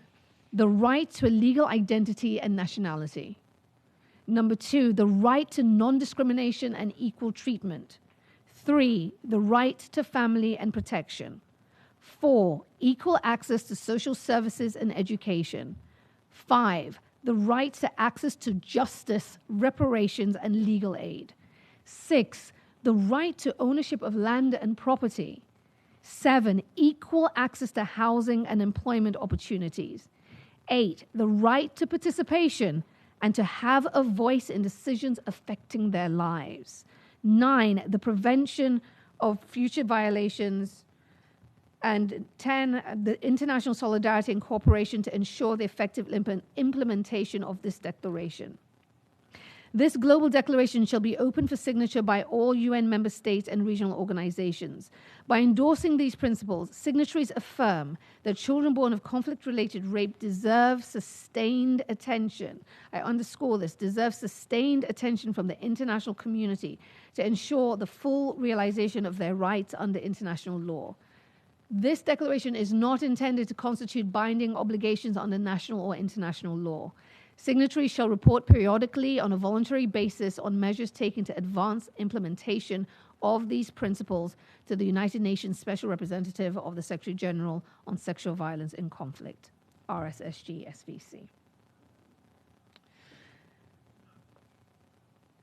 S1: the right to a legal identity and nationality. Number 2, the right to non-discrimination and equal treatment. 3, the right to family and protection. 4, equal access to social services and education. 5, the right to access to justice, reparations, and legal aid. 6, the right to ownership of land and property. 7, equal access to housing and employment opportunities. 8, the right to participation and to have a voice in decisions affecting their lives. 9, the prevention of future violations. And 10, the international solidarity and cooperation to ensure the effective implementation of this declaration. This global declaration shall be open for signature by all UN member states and regional organizations. By endorsing these principles, signatories affirm that children born of conflict-related rape deserve sustained attention. I underscore this, deserve sustained attention from the international community to ensure the full realization of their rights under international law. This declaration is not intended to constitute binding obligations under national or international law. Signatories shall report periodically on a voluntary basis on measures taken to advance implementation of these principles to the United Nations Special Representative of the Secretary General on Sexual Violence in Conflict, RSSG SVC.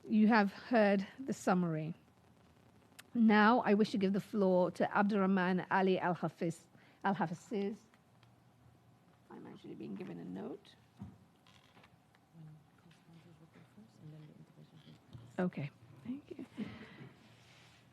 S1: You have heard the summary. Now I wish to give the floor to Abdurrahman Ali Al-Hafiz. I'm actually being given a note. Okay, thank you.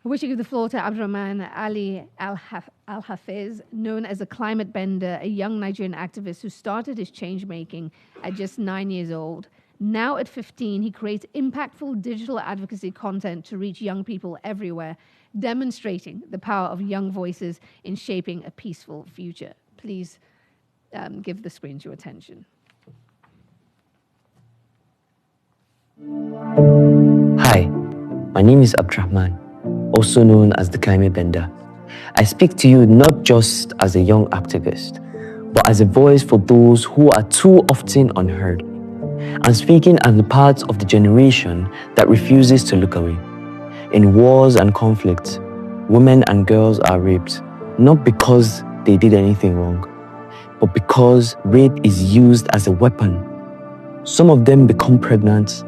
S1: I wish to give the floor to Abdurrahman Ali Al-Hafiz, known as a climate bender, a young Nigerian activist who started his change-making at just 9 years old. Now at 15, he creates impactful digital advocacy content to reach young people everywhere, demonstrating the power of young voices in shaping a peaceful future. Please give the screens your attention.
S9: Hi, my name is Abdurrahman, also known as the Climate Bender. I speak to you not just as a young activist, but as a voice for those who are too often unheard. I'm speaking as a part of the generation that refuses to look away. In wars and conflicts, women and girls are raped, not because they did anything wrong, but because rape is used as a weapon. Some of them become pregnant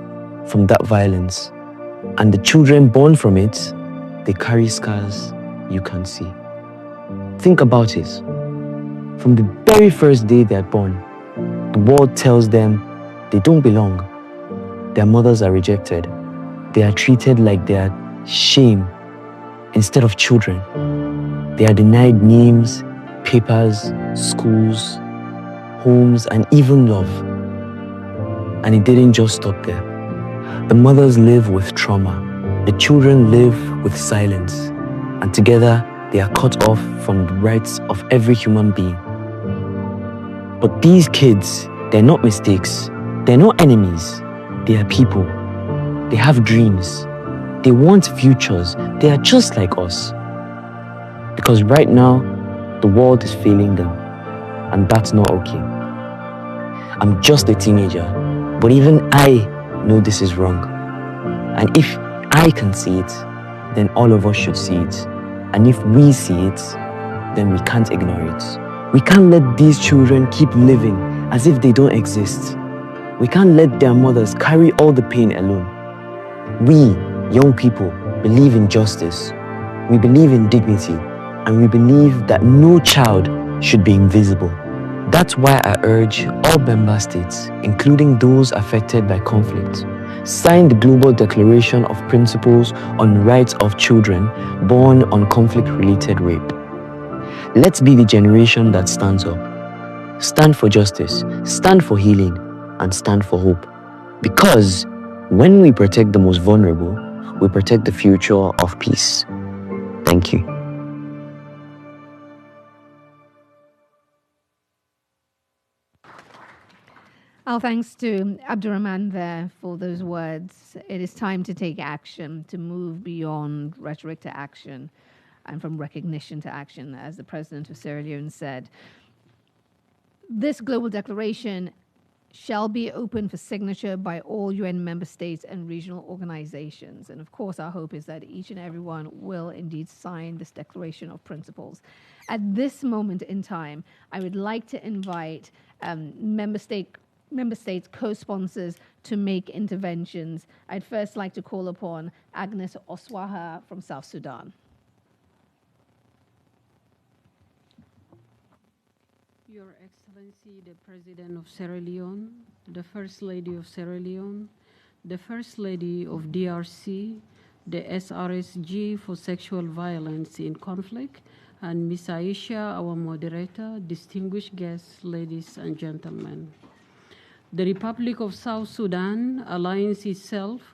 S9: from that violence, and the children born from it, they carry scars you can see. Think about it. From the very first day they're born, the world tells them they don't belong. Their mothers are rejected. They are treated like they are shame instead of children. They are denied names, papers, schools, homes, and even love. And it didn't just stop there. The mothers live with trauma. The children live with silence. And together, they are cut off from the rights of every human being. But these kids, they're not mistakes. They're not enemies. They are people. They have dreams. They want futures. They are just like us. Because right now, the world is failing them. And that's not okay. I'm just a teenager, but even I know this is wrong. And if I can see it, then all of us should see it. And if we see it, then we can't ignore it. We can't let these children keep living as if they don't exist. We can't let their mothers carry all the pain alone. We, young people, believe in justice. We believe in dignity. And we believe that no child should be invisible. That's why I urge all member states, including those affected by conflict, sign the Global Declaration of Principles on Rights of Children born on conflict-related rape. Let's be the generation that stands up. Stand for justice, stand for healing, and stand for hope. Because when we protect the most vulnerable, we protect the future of peace. Thank you.
S1: Our thanks to Abdurrahman there for those words. It is time to take action, to move beyond rhetoric to action, and from recognition to action, as the president of Sierra Leone said. This global declaration shall be open for signature by all UN member states and regional organizations. And of course, our hope is that each and everyone will indeed sign this declaration of principles. At this moment in time, I would like to invite member states co-sponsors to make interventions. I'd first like to call upon Agnes Oswaha from South Sudan.
S10: Your Excellency, the President of Sierra Leone, the First Lady of Sierra Leone, the First Lady of DRC, the SRSG for Sexual Violence in Conflict, and Ms. Aisha, our moderator, distinguished guests, ladies and gentlemen. The Republic of South Sudan aligns itself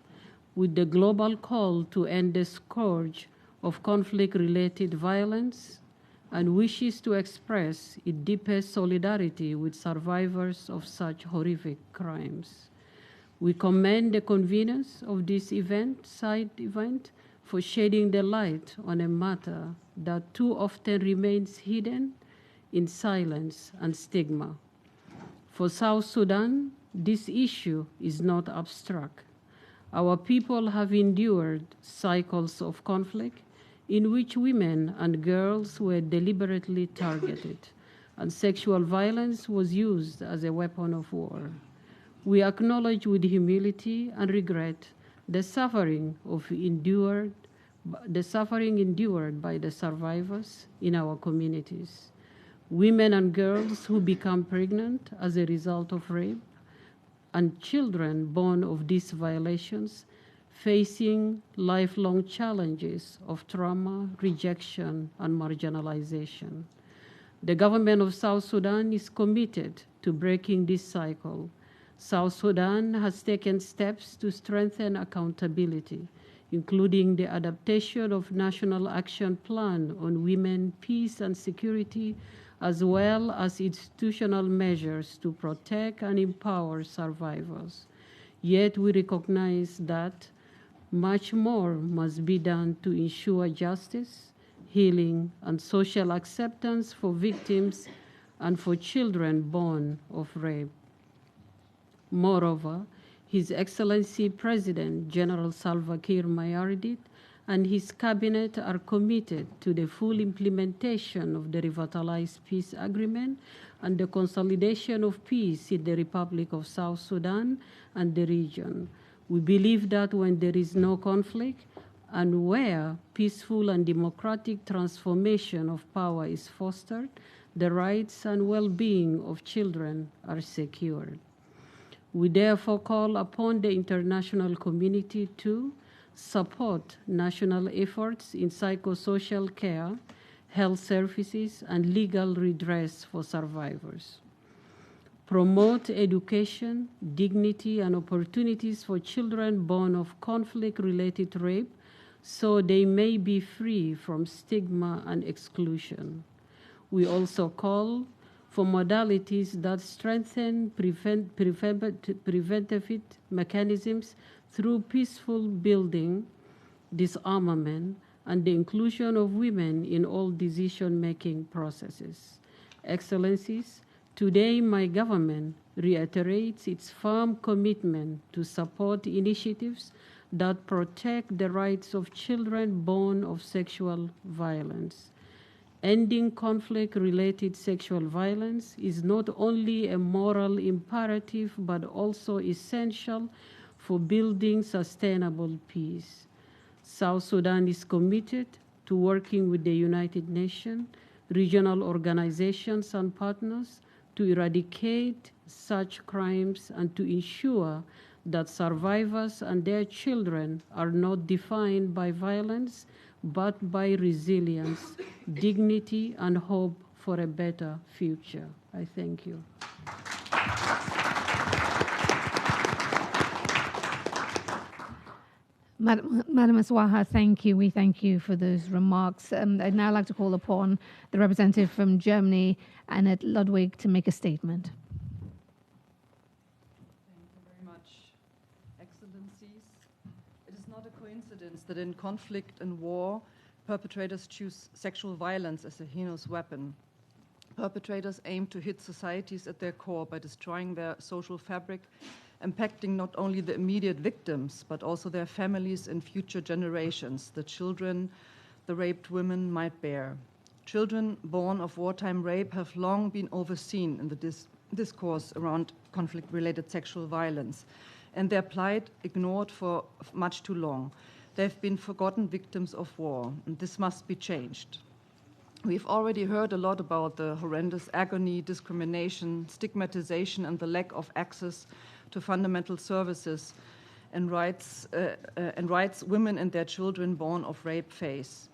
S10: with the global call to end the scourge of conflict-related violence and wishes to express its deepest solidarity with survivors of such horrific crimes. We commend the conveners of this side event, for shedding the light on a matter that too often remains hidden in silence and stigma. For South Sudan, this issue is not abstract. Our people have endured cycles of conflict in which women and girls were deliberately targeted, and sexual violence was used as a weapon of war. We acknowledge with humility and regret the suffering endured by the survivors in our communities. Women and girls who become pregnant as a result of rape, and children born of these violations facing lifelong challenges of trauma, rejection, and marginalization. The government of South Sudan is committed to breaking this cycle. South Sudan has taken steps to strengthen accountability, including the adaptation of National Action Plan on Women, Peace and Security, as well as institutional measures to protect and empower survivors. Yet we recognize that much more must be done to ensure justice, healing, and social acceptance for victims and for children born of rape. Moreover, His Excellency President General Salva Kiir Mayardit and his cabinet are committed to the full implementation of the revitalized peace agreement and the consolidation of peace in the Republic of South Sudan and the region. We believe that when there is no conflict and where peaceful and democratic transformation of power is fostered, the rights and well-being of children are secured. We therefore call upon the international community to support national efforts in psychosocial care, health services, and legal redress for survivors. Promote education, dignity, and opportunities for children born of conflict-related rape so they may be free from stigma and exclusion. We also call for modalities that strengthen preventative mechanisms through peaceful building, disarmament, and the inclusion of women in all decision-making processes. Excellencies, today my government reiterates its firm commitment to support initiatives that protect the rights of children born of sexual violence. Ending conflict-related sexual violence is not only a moral imperative, but also essential for building sustainable peace. South Sudan is committed to working with the United Nations, regional organizations, and partners to eradicate such crimes and to ensure that survivors and their children are not defined by violence, but by resilience, dignity, and hope for a better future. I thank you.
S1: Madam Aswaha, thank you. We thank you for those remarks. I'd now like to call upon the representative from Germany, Annette Ludwig, to make a statement.
S11: Thank you very much. Excellencies, it is not a coincidence that in conflict and war, perpetrators choose sexual violence as a heinous weapon. Perpetrators aim to hit societies at their core by destroying their social fabric, impacting not only the immediate victims, but also their families and future generations, the children the raped women might bear. Children born of wartime rape have long been overseen in the discourse around conflict-related sexual violence, and their plight ignored for much too long. They've been forgotten victims of war, and this must be changed. We've already heard a lot about the horrendous agony, discrimination, stigmatization, and the lack of access to fundamental services and rights women and their children born of rape face.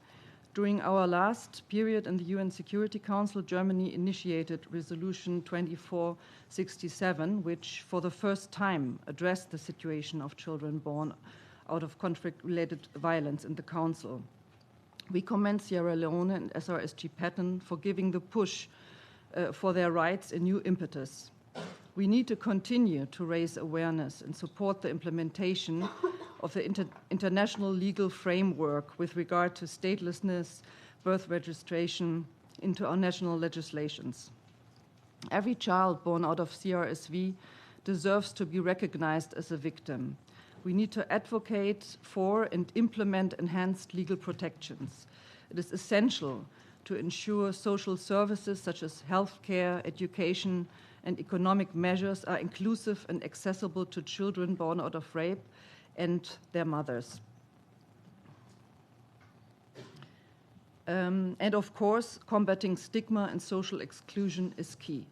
S11: During our last period in the UN Security Council, Germany initiated Resolution 2467, which for the first time addressed the situation of children born out of conflict-related violence in the Council. We commend Sierra Leone and SRSG Patton for giving the push for their rights a new impetus. We need to continue to raise awareness and support the implementation of the international legal framework with regard to statelessness, birth registration into our national legislations. Every child born out of CRSV deserves to be recognized as a victim. We need to advocate for and implement enhanced legal protections. It is essential to ensure social services such as healthcare, education, and economic measures are inclusive and accessible to children born out of rape and their mothers. And of course, combating stigma and social exclusion is key.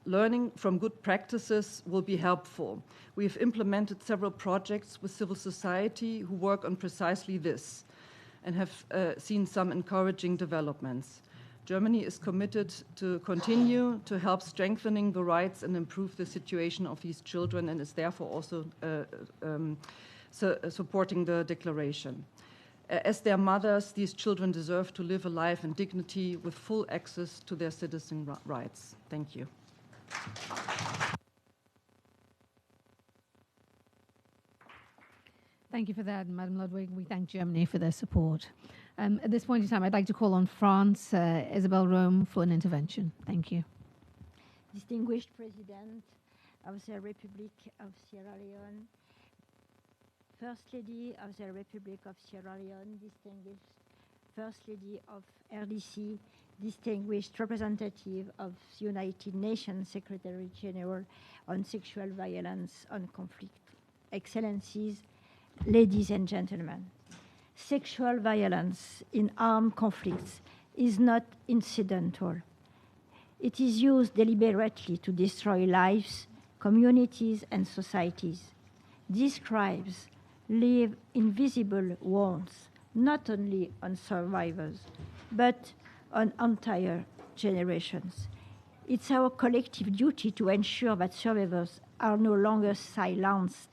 S11: Learning from good practices will be helpful. We have implemented several projects with civil society who work on precisely this and have seen some encouraging developments. Germany is committed to continue to help strengthening the rights and improve the situation of these children, and is therefore also supporting the declaration. As their mothers, these children deserve to live a life in dignity with full access to their citizen rights. Thank you.
S1: Thank you for that, Madam Ludwig. We thank Germany for their support. At this point in time, I'd like to call on France, Isabel Rome, for an intervention. Thank you.
S12: Distinguished President of the Republic of Sierra Leone, First Lady of the Republic of Sierra Leone, distinguished First Lady of RDC, distinguished representative of the United Nations Secretary General on Sexual Violence on Conflict, Excellencies, ladies and gentlemen. Sexual violence in armed conflicts is not incidental. It is used deliberately to destroy lives, communities, and societies. These crimes leave invisible wounds not only on survivors, but on entire generations. It's our collective duty to ensure that survivors are no longer silenced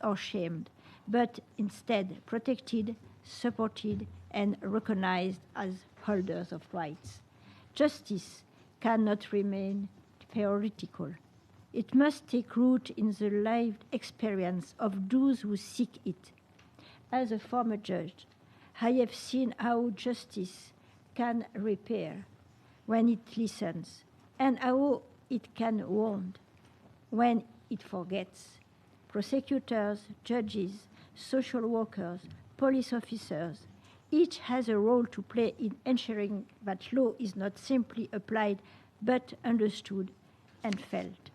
S12: or shamed, but instead protected, supported, and recognized as holders of rights. Justice cannot remain theoretical. It must take root in the lived experience of those who seek it. As a former judge, I have seen how justice can repair when it listens, and how it can wound when it forgets. Prosecutors, judges, social workers, police officers, each has a role to play in ensuring that law is not simply applied, but understood and felt.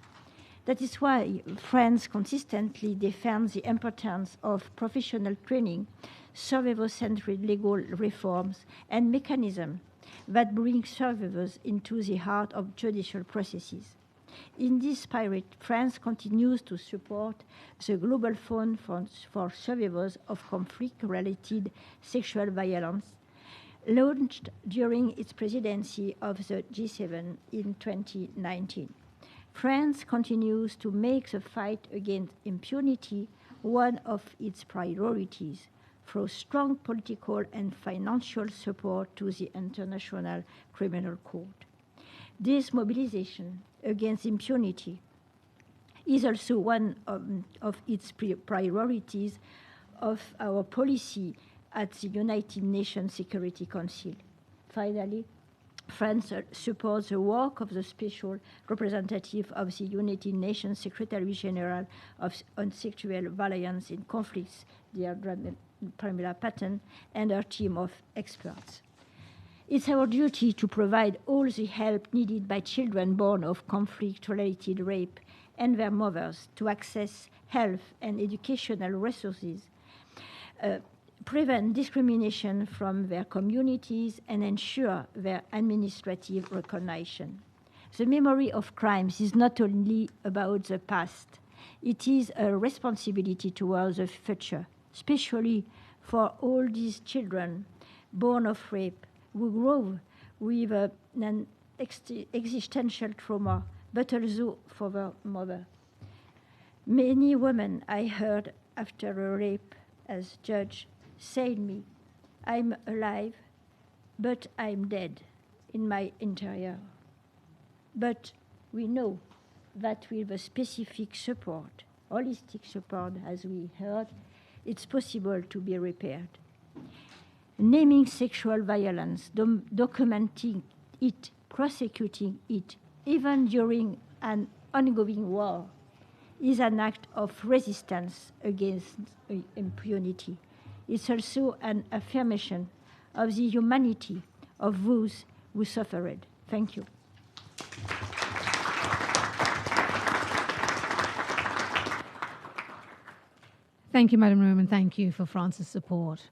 S12: That is why France consistently defends the importance of professional training, survivor-centered legal reforms, and mechanisms that bring survivors into the heart of judicial processes. In this spirit, France continues to support the Global Fund for Survivors of Conflict-Related Sexual Violence, launched during its presidency of the G7 in 2019. France continues to make the fight against impunity one of its priorities through strong political and financial support to the International Criminal Court. This mobilization against impunity is also one of its priorities of our policy at the United Nations Security Council. Finally, France supports the work of the Special Representative of the United Nations Secretary General on Sexual Violence in Conflicts, dear Pamela Patton, and her team of experts. It's our duty to provide all the help needed by children born of conflict-related rape and their mothers to access health and educational resources, prevent discrimination from their communities, and ensure their administrative recognition. The memory of crimes is not only about the past. It is a responsibility towards the future, especially for all these children born of rape who grow with an existential trauma, but also for their mother. Many women I heard after a rape as judge said me, I'm alive, but I'm dead in my interior. But we know that with a specific support, holistic support, as we heard, it's possible to be repaired. Naming sexual violence, documenting it, prosecuting it, even during an ongoing war, is an act of resistance against impunity. It's also an affirmation of the humanity of those who suffered. Thank you.
S1: Thank you, Madam Roman. Thank you for France's support.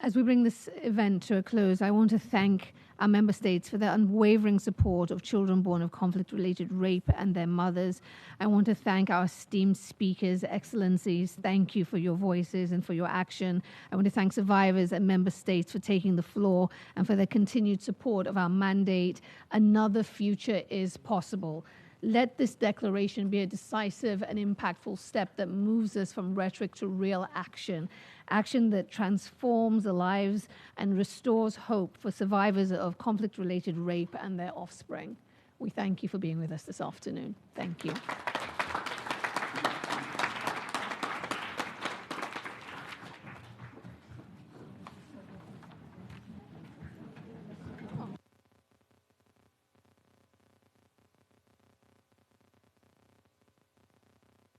S1: As we bring this event to a close, I want to thank our member states for their unwavering support of children born of conflict-related rape and their mothers. I want to thank our esteemed speakers, excellencies. Thank you for your voices and for your action. I want to thank survivors and member states for taking the floor and for their continued support of our mandate. Another future is possible. Let this declaration be a decisive and impactful step that moves us from rhetoric to real action, action that transforms the lives and restores hope for survivors of conflict-related rape and their offspring. We thank you for being with us this afternoon. Thank you.